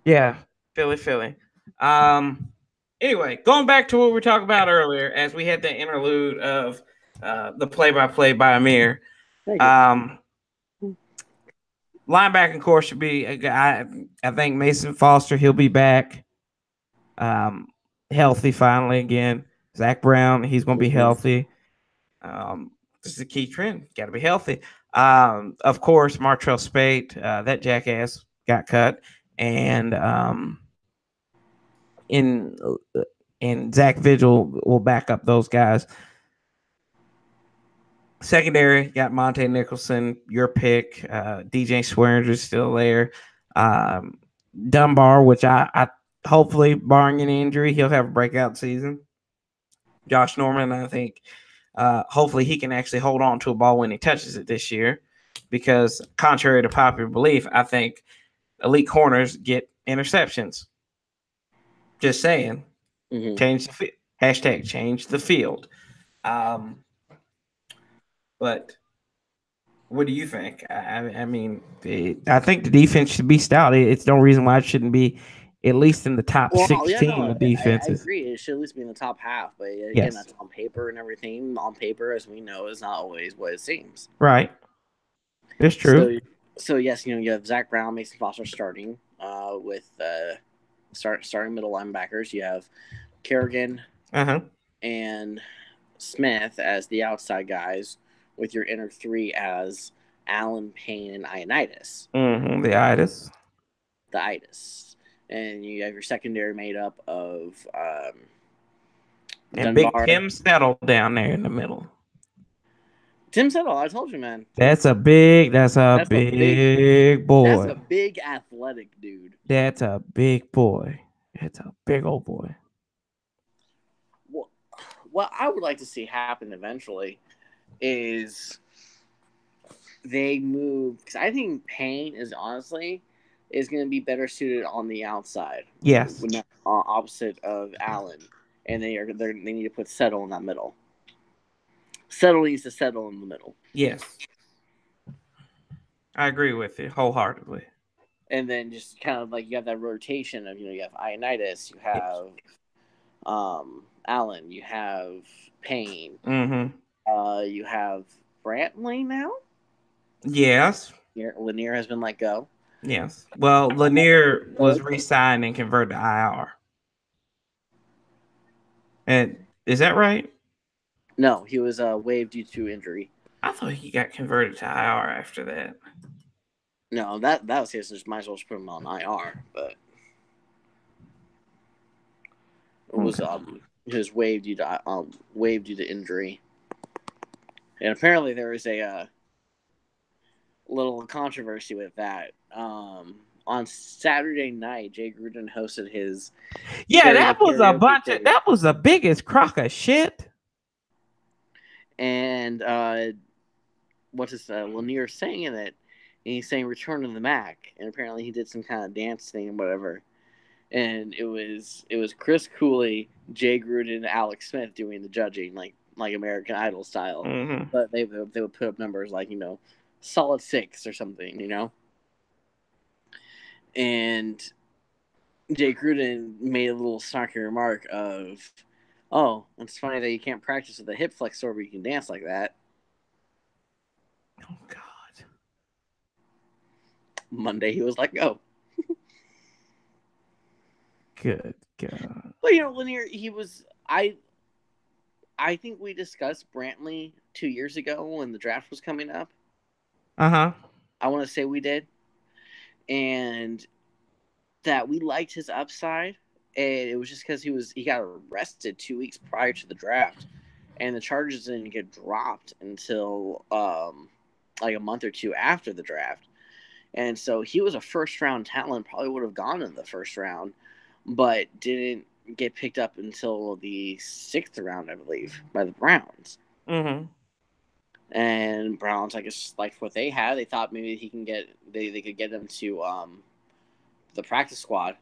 yeah, Philly. Um, anyway, going back to what we were talking about earlier, as we had the interlude of the play-by-play by Amir. Thank you. Linebacking core should be a guy. I think Mason Foster, he'll be back, healthy finally again. Zach Brown, he's going to be healthy. This is a key trend. Got to be healthy. Of course, Martrell Spate, that jackass got cut, and in Zach Vigil will back up those guys. Secondary got Monte Nicholson, your pick. DJ Swearinger is still there. Dunbar, which I hopefully, barring any injury, he'll have a breakout season. Josh Norman, I think, hopefully he can actually hold on to a ball when he touches it this year, because contrary to popular belief, I think elite corners get interceptions. Just saying. Mm-hmm. Change the field. Hashtag change the field. But what do you think? I mean, I think the defense should be stout. It's no reason why it shouldn't be at least in the top Well, 16 no, of I defenses. agree. It should at least be in the top half. But again, Yes. that's on paper and everything. On paper, as we know, is not always what it seems. Right. It's true. So yes, you have Zach Brown, Mason Foster starting with starting middle linebackers. You have Kerrigan and Smith as the outside guys, with your inner three as Allen, Payne, and Ioannidis. The itis. The itis. And you have your secondary made up of And Dunbar. Big Tim Settle down there in the middle. Tim Settle, I told you, man. That's a big boy. That's a big athletic dude. That's a big boy. That's a big old boy. What I would like to see happen eventually is they move, because I think Payne is honestly going to be better suited on the outside. Yes. Opposite of Allen, and they need to put Settle in that middle. Settle needs to settle in the middle. Yes. I agree with you wholeheartedly. And then just kind of like you have that rotation of, you have Ioannidis, you have Allen, you have Payne, you have Brantley now. Yes. Lanier has been let go. Yes. Well, Lanier was re-signed and converted to IR. And is that right? No, he was waived due to injury. I thought he got converted to IR after that. No, that was his. Just might as well just put him on IR, but it was waived due to injury. And apparently there is a little controversy with that. On Saturday night, Jay Gruden hosted his. Yeah, that was a bunch of. That was the biggest crock of shit. And what is Lanier saying in it? And he's saying "Return of the Mac," and apparently he did some kind of dance thing, whatever. And it was Chris Cooley, Jay Gruden, and Alex Smith doing the judging, like American Idol style. But they would put up numbers like solid 6 or something, And Jay Gruden made a little snarky remark of, "Oh, it's funny that you can't practice with a hip flexor, but you can dance like that." Oh God. Monday he was let go. Good God. But Lanier, he was. I think we discussed Brantley 2 years ago when the draft was coming up. I want to say we did, and that we liked his upside, and it was just because he got arrested 2 weeks prior to the draft, and the charges didn't get dropped until like a month or two after the draft. And so he was a first-round talent, probably would have gone in the first round, but didn't get picked up until the 6th round, I believe, by the Browns. Mm-hmm. And Browns, I guess, like what they had, they thought maybe he can get they could get him to the practice squad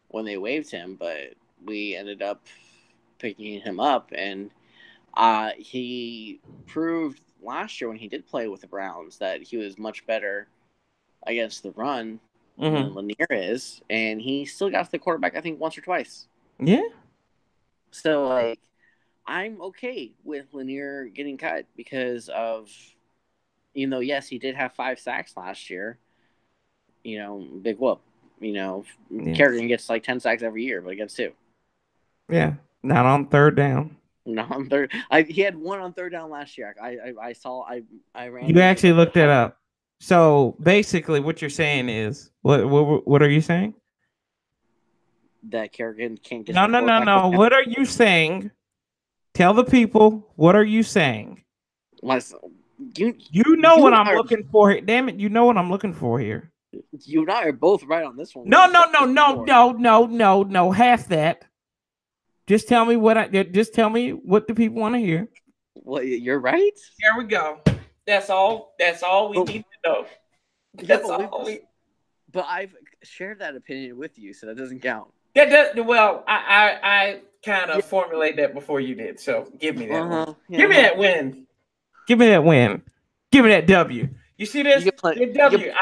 when they waived him, but we ended up picking him up, and he proved last year when he did play with the Browns that he was much better against the run than Lanier is, and he still got to the quarterback, I think, once or twice. Yeah. So, like, I'm okay with Lanier getting cut because of, yes, he did have 5 sacks last year. Big whoop. Kerrigan gets like 10 sacks every year, but he gets 2. Yeah. Not on third down. Not on third. He had 1 on third down last year. I saw. I ran. You actually looked that up. So basically, what you're saying is, what are you saying? That Kerrigan can't get. No. What are you saying? Tell the people. What are you saying? You know what I'm looking for here. Damn it! You know what I'm looking for here. You and I are both right on this one. No. Half that. Just tell me what the people want to hear. Well, you're right. Here we go. That's all we need to know. That's all. But I've shared that opinion with you, so that doesn't count. Well, I kind of formulated that before you did. So give me that one. Give me that win. Give me that win. Give me that W. You see this? You get W.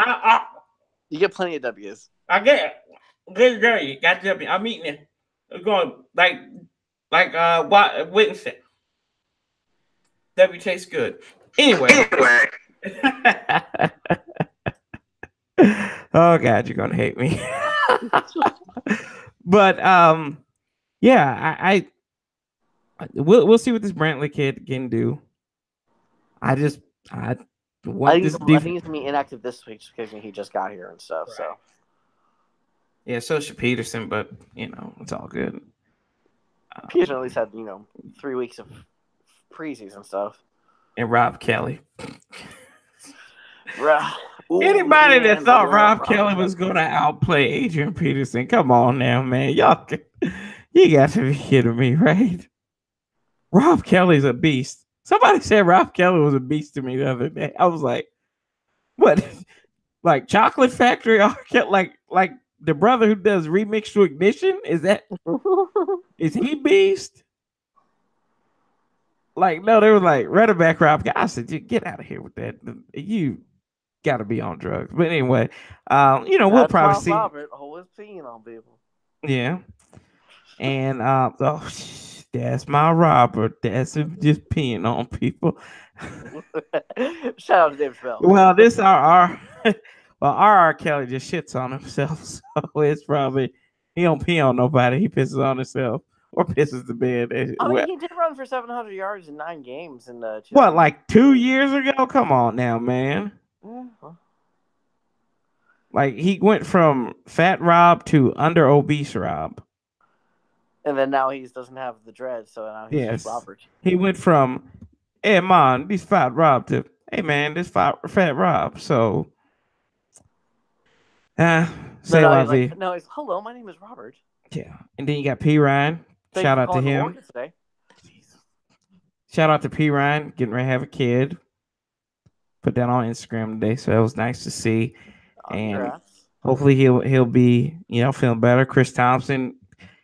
You get plenty of W's. I get good girl. You got W. I'm eating it. I'm going like Witten said. W tastes good. Anyway. Oh God, you're gonna hate me. But yeah, we'll see what this Brantley kid can do. I think he's gonna be inactive this week because he just got here and stuff. Right. So yeah, so should Peterson, but it's all good. Peterson at least had 3 weeks of preseason stuff. And Rob Kelly. Anybody that thought Rob Kelly was going to outplay Adrian Peterson, come on now, man. You got to be kidding me, right? Rob Kelly's a beast. Somebody said Rob Kelly was a beast to me the other day. I was like, what? Like Chocolate Factory? Like the brother who does Remix to Ignition? Is he beast? Like, no, they were like, running back Rob. I said, get out of here with that. You got to be on drugs. But anyway, we'll probably see. Robert always peeing on people. Yeah. And, that's my Robert. That's just peeing on people. Shout out to David Bell. Well, this our R. Kelly just shits on himself. So it's probably, he don't pee on nobody. He pisses on himself. Or pisses the bed. I mean, he did run for 700 yards in 9 games. What, like 2 years ago? Come on now, man. Mm-hmm. Like, he went from fat Rob to under obese Rob. And then now he doesn't have the dreads, so now he's just Robert. He went from, hey, man, this fat Rob to, hey, man, this fat Rob. So, he's hello, my name is Robert. Yeah. And then you got P. Ryan. Shout out to him. Shout out to P. Ryan, getting ready to have a kid. Put that on Instagram today, so that was nice to see. And hopefully he'll be, feeling better. Chris Thompson,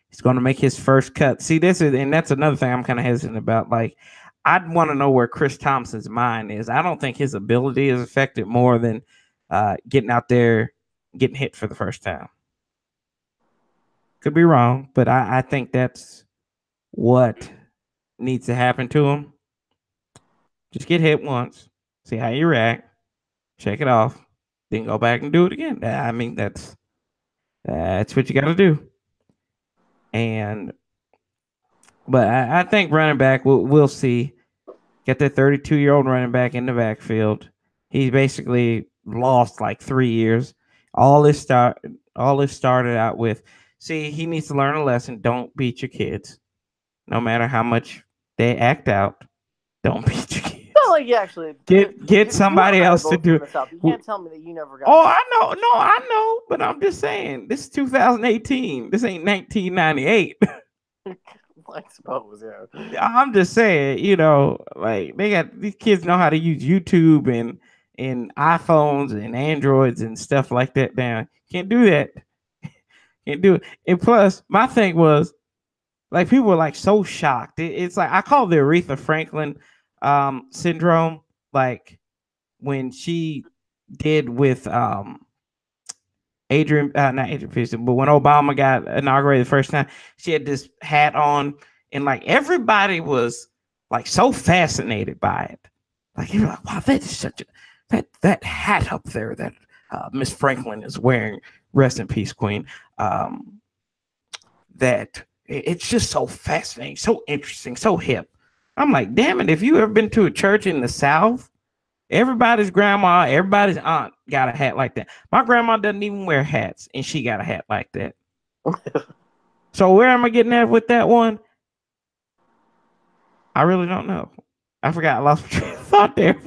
he's going to make his first cut. See, that's another thing I'm kind of hesitant about. Like, I'd want to know where Chris Thompson's mind is. I don't think his ability is affected more than getting out there, getting hit for the first time. Could be wrong, but I think that's what needs to happen to him. Just get hit once, see how you react, shake it off, then go back and do it again. I mean, that's what you got to do. But I think running back, we'll see. Get that 32-year-old running back in the backfield. He's basically lost like 3 years. All this started out with. See, he needs to learn a lesson. Don't beat your kids. No matter how much they act out, don't beat your kids. like you actually Get somebody else to do it. You can't tell me that you never got. Oh, I know. No, I know. But I'm just saying, this is 2018. This ain't 1998. I suppose, yeah. I'm just saying, like these kids know how to use YouTube and iPhones and Androids and stuff like that. Now, can't do that. Can't do it. And plus, my thing was, like, people were like so shocked. It's like I call it the Aretha Franklin syndrome. Like when she did with not Adrian Peterson, but when Obama got inaugurated the first time, she had this hat on, and like everybody was like so fascinated by it. Like you're like, wow, that is such a that hat up there that Miss Franklin is wearing. Rest in peace, Queen. That it's just so fascinating, so interesting, so hip. I'm like, damn it, if you ever been to a church in the South, everybody's grandma, everybody's aunt got a hat like that. My grandma doesn't even wear hats, and she got a hat like that. So where am I getting at with that one? I really don't know. I forgot. I lost my train of thought there.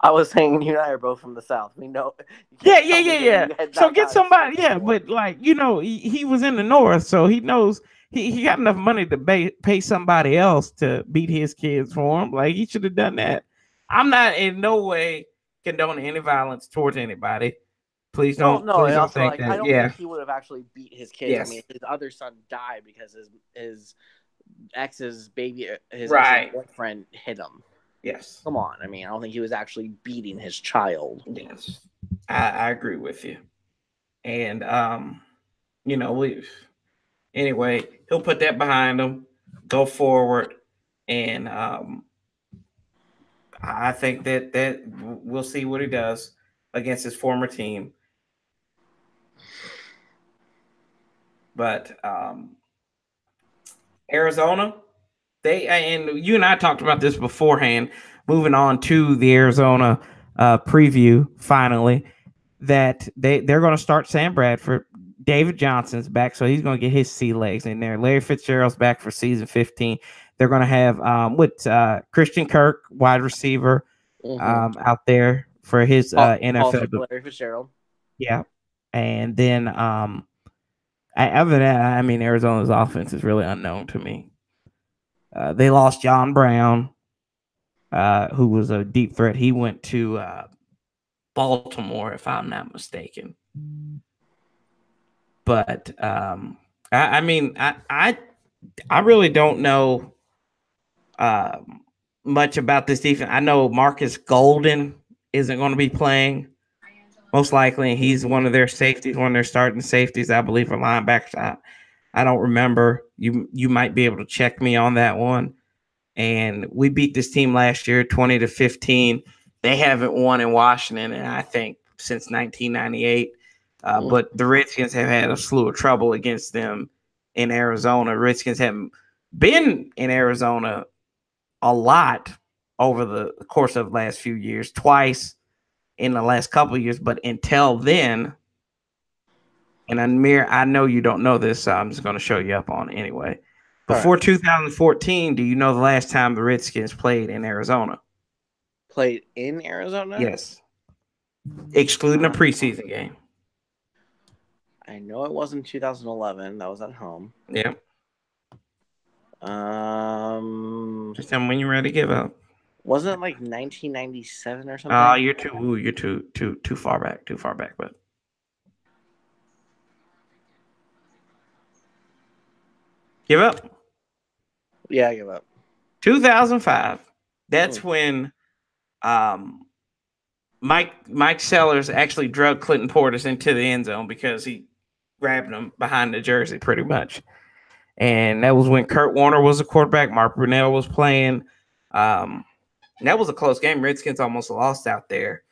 I was saying you and I are both from the South. We know. Yeah. So get somebody. Yeah, but like he was in the North, so he knows he got enough money to pay somebody else to beat his kids for him. Like he should have done that. I'm not in no way condoning any violence towards anybody. Please don't. No, please don't also, think like, that. I don't think he would have actually beat his kids. Yes. I mean, his other son died because his ex's baby, his Right. boyfriend hit him. Yes. Come on. I mean, I don't think he was actually beating his child. Yes. I agree with you. And anyway, he'll put that behind him, go forward, and I think that we'll see what he does against his former team. But Arizona, and you and I talked about this beforehand. Moving on to the Arizona preview, finally, that they're going to start Sam Bradford. David Johnson's back, so he's going to get his sea legs in there. Larry Fitzgerald's back for season 15. They're going to have Christian Kirk, wide receiver, out there for his NFL. Larry Fitzgerald. Yeah, and then other than that, I mean, Arizona's offense is really unknown to me. They lost John Brown, who was a deep threat. He went to Baltimore, if I'm not mistaken. But I really don't know much about this defense. I know Marcus Golden isn't going to be playing, most likely. He's one of their safeties, one of their starting safeties, I believe, for linebackers. I don't remember. You might be able to check me on that one. And we beat this team last year 20-15. They haven't won in Washington, and I think since 1998. But the Redskins have had a slew of trouble against them in Arizona. Redskins haven't been in Arizona a lot over the course of the last few years, twice in the last couple of years. But until then, and Amir, I know you don't know this, so I'm just going to show you up on it anyway. Before 2014, do you know the last time the Redskins played in Arizona? Played in Arizona? Yes. Excluding a preseason game. I know it wasn't 2011. That was at home. Yeah. Just tell me when you're ready to give up. Wasn't it like 1997 or something? Oh, you're too far back. Too far back, but give up. Yeah, I give up. 2005. That's when Mike Sellers actually drug Clinton Portis into the end zone because he grabbed him behind the jersey pretty much. And that was when Kurt Warner was a quarterback. Mark Brunell was playing. That was a close game. Redskins almost lost out there.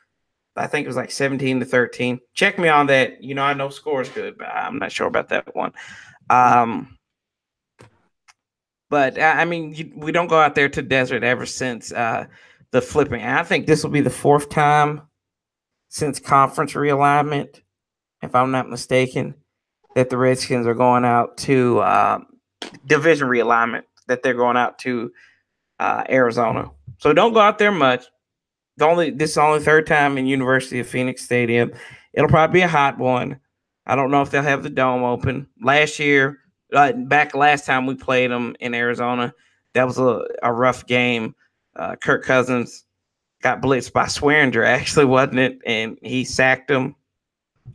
I think it was like 17-13. Check me on that. I know score's good, but I'm not sure about that one. But, I mean, we don't go out there to desert ever since the flipping. And I think this will be the fourth time since conference realignment, if I'm not mistaken, that the Redskins are going out to division realignment, that they're going out to Arizona. So don't go out there much. This is the only third time in University of Phoenix Stadium. It'll probably be a hot one. I don't know if they'll have the dome open. Last year, back last time we played them in Arizona, that was a rough game. Kirk Cousins got blitzed by Swearinger, actually, wasn't it? And he sacked him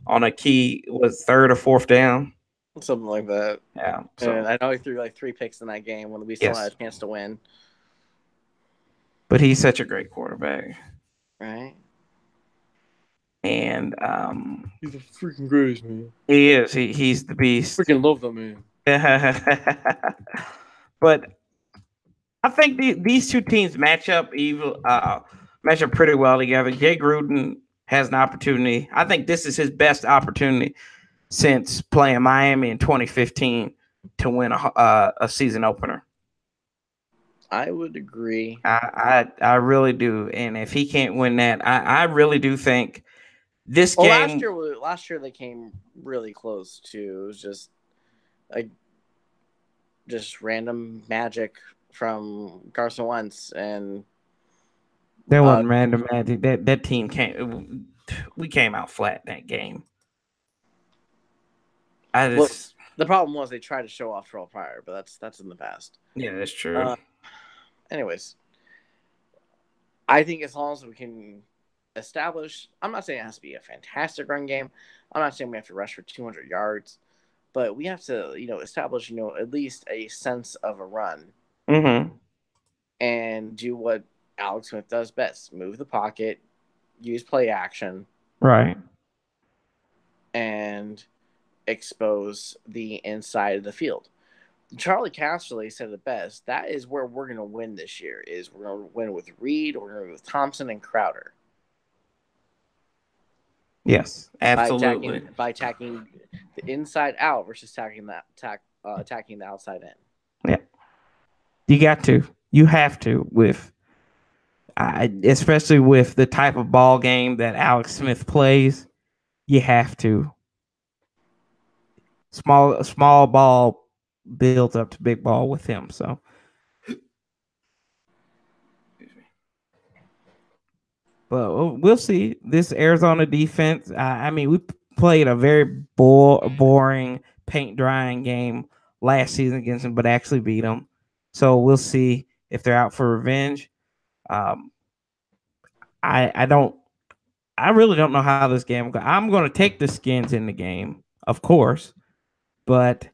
on a key, was third or fourth down. Something like that. Yeah. So. And I know he threw like 3 picks in that game when we still had a chance to win. But he's such a great quarterback. Right. And he's the freaking greatest, man. He is. He's the beast. Freaking love that man. But I think these two teams match up pretty well together. Jay Gruden has an opportunity. I think this is his best opportunity since playing Miami in 2015 to win a season opener. I would agree. I really do. And if he can't win that, I really do think this game. Last year they came really close to. It was just like just random magic from Carson Wentz, and there wasn't random magic. That team we came out flat that game. The problem was they tried to show off Terrell Pryor, but that's in the past. Yeah, that's true. Anyways, I think as long as we can establish, I'm not saying it has to be a fantastic run game. I'm not saying we have to rush for 200 yards, but we have to, establish, at least a sense of a run. Mm-hmm. And do what Alex Smith does best: move the pocket, use play action, right, and expose the inside of the field. Charlie Casserly said it best. That is where we're going to win this year. We're going to win with Reed, we're going to win with Thompson and Crowder. Yes, absolutely. By attacking the inside out versus attacking the outside in. Yeah, you got to. You have to especially with the type of ball game that Alex Smith plays. You have to. Small ball builds up to big ball with him. So, but we'll see. This Arizona defense. I mean, we played a very boring paint drying game last season against them, but actually beat them. So we'll see if they're out for revenge. I really don't know how this game goes. I'm going to take the Skins in the game, of course, but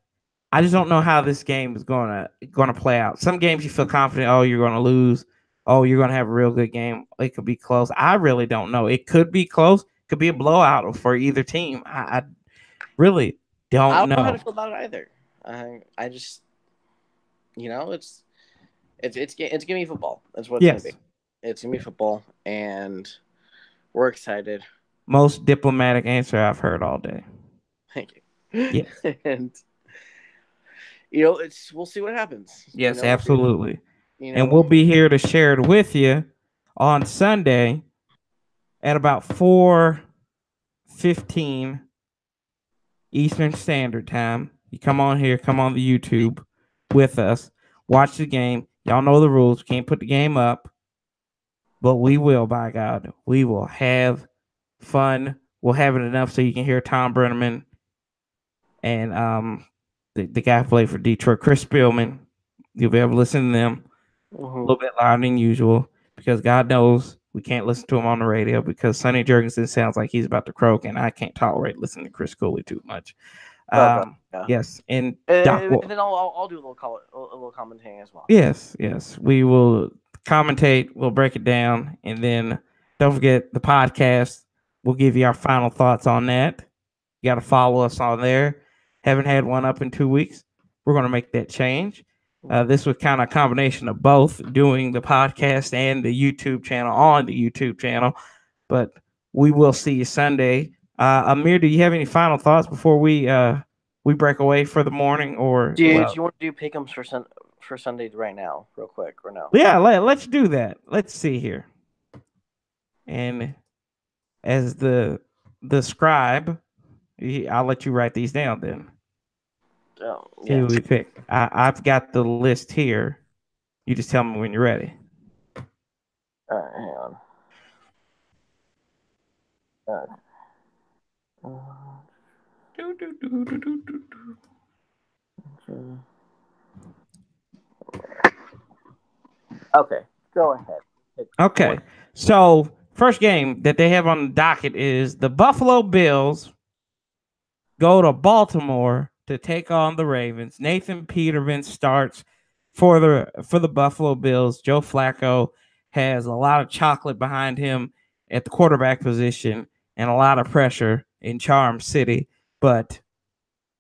I just don't know how this game is going to play out. Some games you feel confident, oh, you're going to lose. Oh, you're going to have a real good game. It could be close. I really don't know. It could be close. It could be a blowout for either team. I really don't know. I don't know how to feel about it either. I just, it's gimme football. That's what it's going to be. It's going to be football, and we're excited. Most diplomatic answer I've heard all day. Thank you. Yes. And we'll see what happens. Yes, absolutely. And we'll be here to share it with you on Sunday at about 4:15 Eastern Standard Time. You come on here, come on the YouTube with us, watch the game. Y'all know the rules. Can't put the game up, but we will, by God. We will have fun. We'll have it enough so you can hear Tom Brenneman and the guy who played for Detroit, Chris Spielman. You'll be able to listen to them a little bit louder than usual because God knows we can't listen to him on the radio because Sonny Jurgensen sounds like he's about to croak, and I can't tolerate listening to Chris Cooley too much. Yeah. Yes, and then I'll do a little commentating as well. Yes, we will commentate. We'll break it down, and then don't forget the podcast. We'll give you our final thoughts on that. You got to follow us on there. Haven't had one up in 2 weeks. We're going to make that change. This was kind of a combination of both, doing the podcast and the YouTube channel on the YouTube channel. But we will see you Sunday. Amir, do you have any final thoughts before we break away for the morning? Or do you want to do pick'ems for Sunday right now, real quick, or no? Yeah, let's do that. Let's see here. And as the scribe, I'll let you write these down then. Oh, yeah. Who we pick? I've got the list here. You just tell me when you're ready. All right, hang on. Okay, go ahead. Okay, so first game that they have on the docket is the Buffalo Bills go to Baltimore to take on the Ravens. Nathan Peterman starts for the Buffalo Bills. Joe Flacco has a lot of chocolate behind him at the quarterback position and a lot of pressure in Charm City. But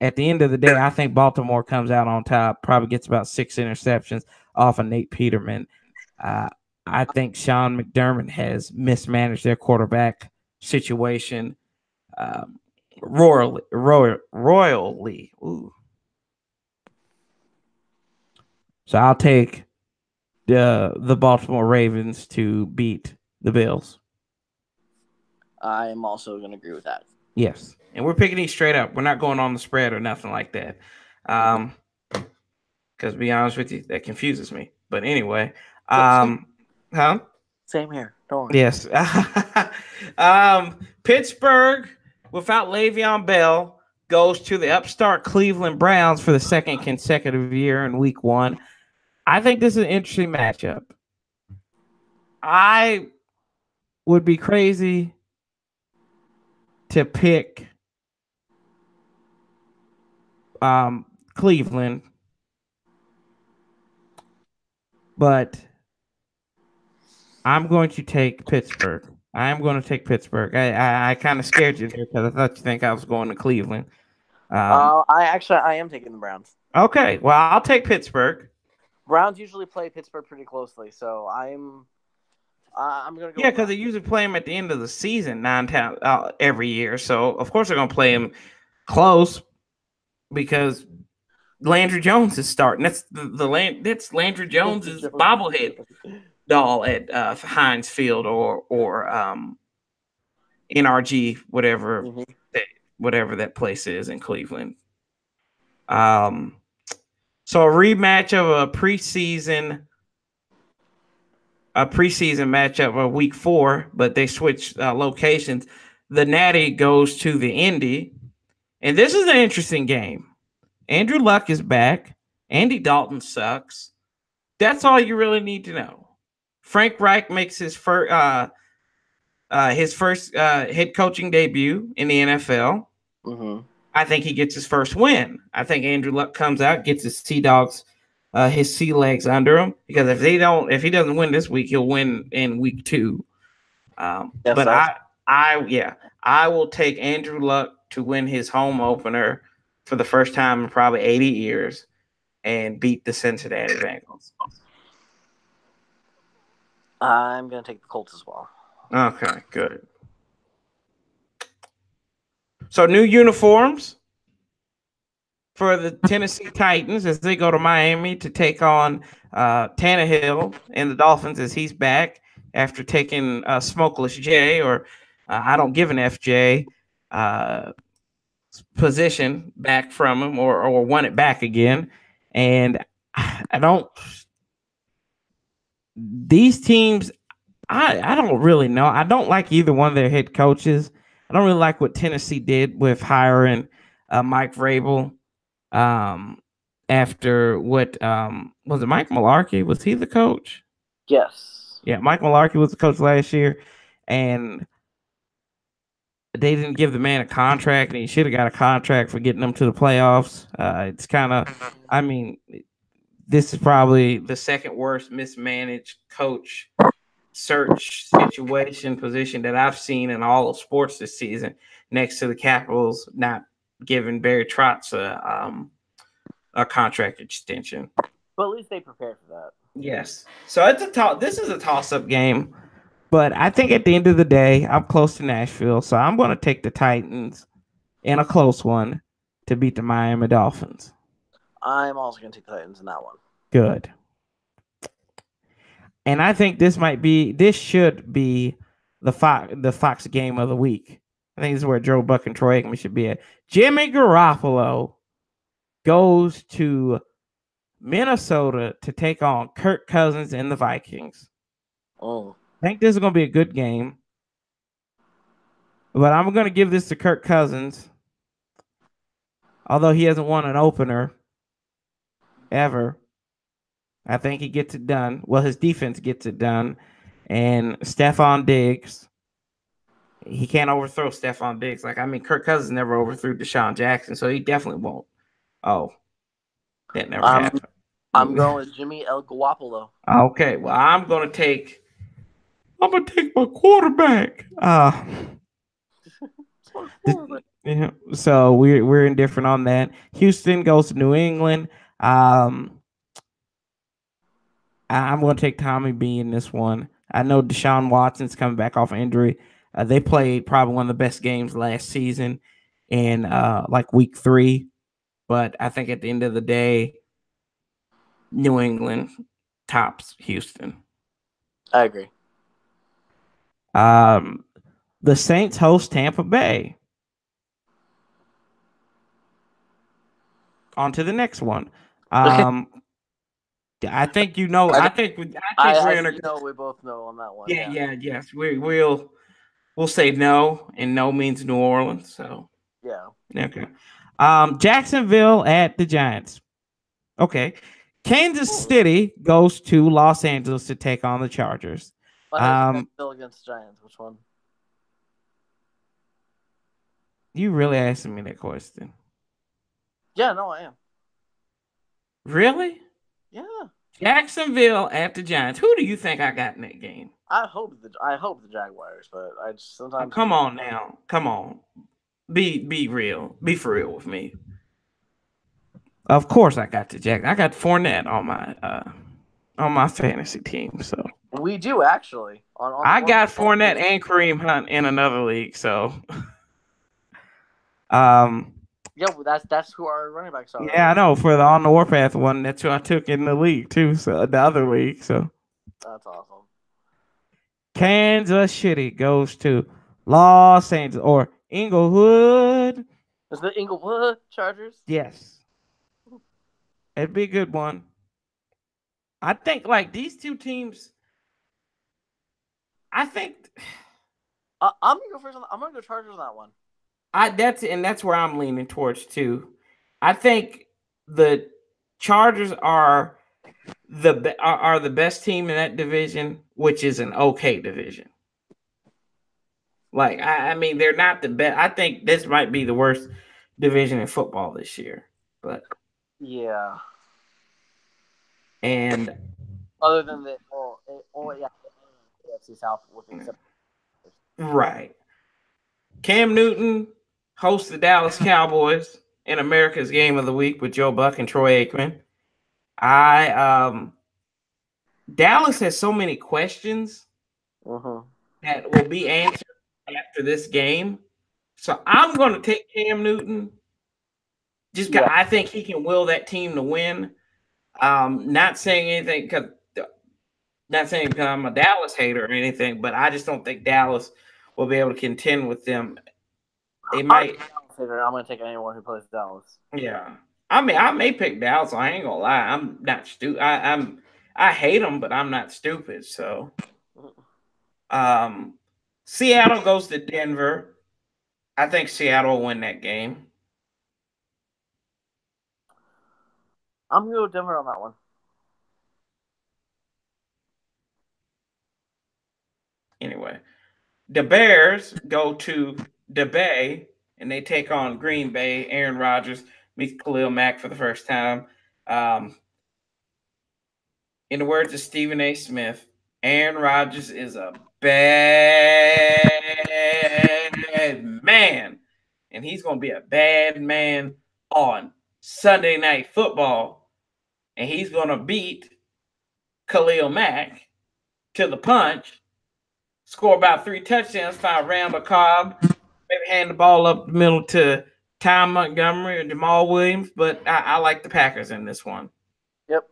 at the end of the day, I think Baltimore comes out on top, probably gets about 6 interceptions off of Nate Peterman. Uh, I think Sean McDermott has mismanaged their quarterback situation royally. Ooh. So I'll take the Baltimore Ravens to beat the Bills. I am also going to agree with that. Yes, and we're picking these straight up. We're not going on the spread or nothing like that. Because to be honest with you, that confuses me. But anyway, huh? Same here. Don't worry. Yes. Pittsburgh, without Le'Veon Bell, goes to the upstart Cleveland Browns for the second consecutive year in Week 1. I think this is an interesting matchup. I would be crazy to pick Cleveland, but I'm going to take Pittsburgh. I am going to take Pittsburgh. I kind of scared you there because I thought you think I was going to Cleveland. I am taking the Browns. Okay, well, I'll take Pittsburgh. Browns usually play Pittsburgh pretty closely, so I'm going to go. Yeah, because they usually play them at the end of the season 9 times every year. So of course they're going to play them close because Landry Jones is starting. That's that's Landry Jones's bobblehead doll at Heinz Field or NRG, whatever whatever that place is in Cleveland. So a rematch of a preseason matchup of Week 4, but they switched locations. The Natty goes to the Indy, and this is an interesting game. Andrew Luck is back. Andy Dalton sucks. That's all you really need to know. Frank Reich makes his first head coaching debut in the NFL. I think he gets his first win. I think Andrew Luck comes out, gets his Sea Dogs, his sea legs under him, because if he doesn't win this week, he'll win in Week 2. But I will take Andrew Luck to win his home opener for the first time in probably 80 years and beat the Cincinnati Bengals. I'm going to take the Colts as well. Okay, good. So new uniforms for the Tennessee Titans as they go to Miami to take on Tannehill and the Dolphins as he's back after taking Smokeless J, or I don't give an FJ, position back from him or won it back again. And these teams, I don't really know. I don't like either one of their head coaches. I don't really like what Tennessee did with hiring Mike Vrabel after what was it Mike Mularkey? Was he the coach? Yes. Yeah, Mike Mularkey was the coach last year, and they didn't give the man a contract, and he should have got a contract for getting them to the playoffs. It's kind of, I mean, this is probably the second worst mismanaged coach search situation position that I've seen in all of sports this season, next to the Capitals not giving Barry Trotz a contract extension. But at least they prepared for that. Yes. So this is a toss-up game, but I think at the end of the day, I'm close to Nashville, so I'm going to take the Titans in a close one to beat the Miami Dolphins. I'm also going to take the Titans in that one. Good. And I think this should be the Fox game of the week. I think this is where Joe Buck and Troy Aikman should be at. Jimmy Garoppolo goes to Minnesota to take on Kirk Cousins and the Vikings. Oh. I think this is going to be a good game. But I'm going to give this to Kirk Cousins, although he hasn't won an opener ever. I think he gets it done. Well, his defense gets it done. And Stephon Diggs, he can't overthrow Stephon Diggs. Kirk Cousins never overthrew Deshaun Jackson, so he definitely won't. Oh, that never happened. I'm going with Jimmy El Guapolo. Okay, well, I'm gonna take my quarterback. Yeah, so we're indifferent on that. Houston goes to New England. I'm going to take Tommy B in this one. I know Deshaun Watson's coming back off injury. They played probably one of the best games last season in like week 3, but I think at the end of the day, New England tops Houston. I agree. The Saints host Tampa Bay. On to the next one. I think you know. I think we're gonna. We both know on that one. Yes. We'll say no, and no means New Orleans. So yeah. Okay. Jacksonville at the Giants. Okay. Kansas City goes to Los Angeles to take on the Chargers. Jacksonville against Giants. Which one? You really asking me that question? Yeah, no, I am. Really? Yeah. Jacksonville at the Giants. Who do you think I got in that game? I hope the Jaguars, but I just sometimes. Come on now. Come on. Be real. Be for real with me. Of course I got the Jack. I got Fournette on my fantasy team. So we do actually. I got Fournette and Kareem Hunt in another league. So yeah, that's who our running backs are. Yeah, I know. For the On the Warpath one, that's who I took in the league too. So the other league. So that's awesome. Kansas City goes to Los Angeles or Inglewood. Is the Inglewood Chargers? Yes. It'd be a good one. I think like these two teams. I think I'm gonna go first. I'm gonna go Chargers on that one. That's where I'm leaning towards too. I think the Chargers are the best team in that division, which is an okay division. Like I mean, they're not the best. I think this might be the worst division in football this year. But yeah. And other than the AFC South with except right. Cam Newton hosts the Dallas Cowboys in America's Game of the Week with Joe Buck and Troy Aikman. Dallas has so many questions that will be answered after this game. So I'm going to take Cam Newton. I think he can will that team to win. Not saying anything because I'm a Dallas hater or anything, but I just don't think Dallas will be able to contend with them. They might. I'm going to take anyone who plays Dallas. Yeah, I mean, I may pick Dallas. I ain't gonna lie. I'm not stupid. I hate them, but I'm not stupid. So, Seattle goes to Denver. I think Seattle will win that game. I'm gonna go with Denver on that one. Anyway, the Bears go to the Bay and they take on Green Bay. Aaron Rodgers meets Khalil Mack for the first time. In the words of Stephen A. Smith, Aaron Rodgers is a bad man. And he's going to be a bad man on Sunday Night Football. And he's going to beat Khalil Mack to the punch, score about 3 touchdowns, find Randall Cobb, maybe hand the ball up the middle to Ty Montgomery or Jamal Williams. But I like the Packers in this one. Yep.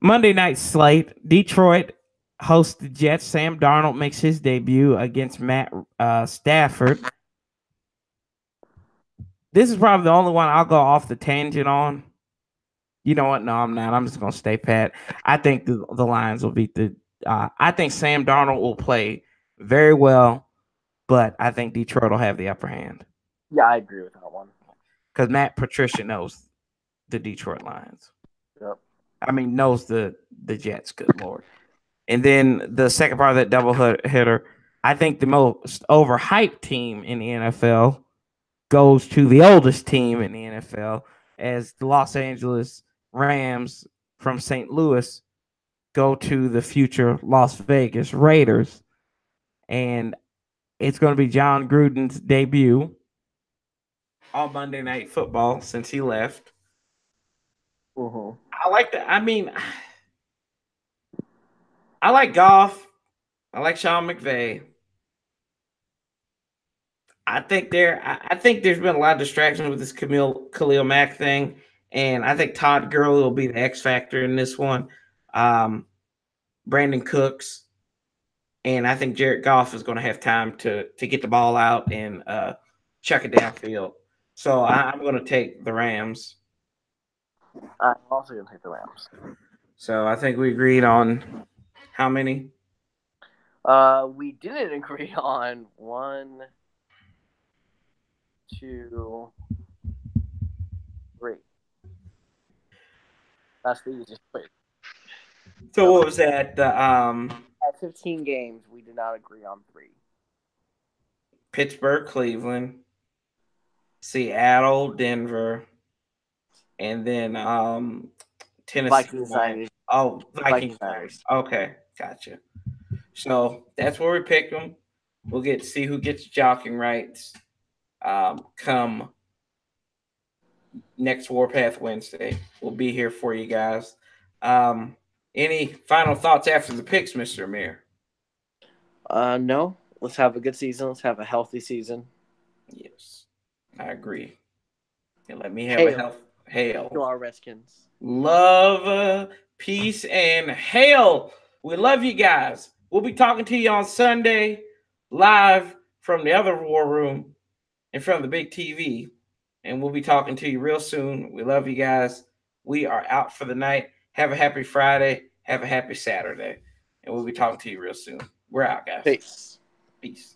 Monday night slate, Detroit hosts the Jets. Sam Darnold makes his debut against Matt Stafford. This is probably the only one I'll go off the tangent on. You know what? No, I'm not. I'm just going to stay pat. I think the Lions will beat the I think Sam Darnold will play very well but I think Detroit will have the upper hand Yeah, I agree with that one. because Matt Patricia knows the Detroit Lions. Yep. I mean, knows the Jets. Good lord. And then the second part of that double hitter, I think the most overhyped team in the NFL goes to the oldest team in the NFL, as the Los Angeles Rams from St. Louis go to the future Las Vegas Raiders. And it's going to be John Gruden's debut on Monday Night Football since he left. Mm-hmm. I like that. I mean, I like Goff. I like Sean McVay. I think there's been a lot of distraction with this Khalil Mack thing, and I think Todd Gurley will be the X factor in this one. Brandon Cooks, and I think Jared Goff is going to have time to get the ball out and chuck it downfield. So I'm going to take the Rams. I'm also going to take the Rams. So I think we agreed on how many? We didn't agree on 1, 2, 3. That's the easiest way. So what was that? At 15 games, we did not agree on 3. Pittsburgh, Cleveland, Seattle, Denver, and then Tennessee. Vikings, Niners. Oh, Vikings, Niners. Okay, gotcha. So that's where we pick them. We'll get to see who gets jockeying rights come next Warpath Wednesday. We'll be here for you guys. Any final thoughts after the picks, Mr. Amir? No. Let's have a good season. Let's have a healthy season. Yes, I agree. And let me have a health. Hail to our Redskins. Love, peace, and hail. We love you guys. We'll be talking to you on Sunday live from the other war room in front of the big TV. And we'll be talking to you real soon. We love you guys. We are out for the night. Have a happy Friday. Have a happy Saturday. And we'll be talking to you real soon. We're out, guys. Peace. Peace.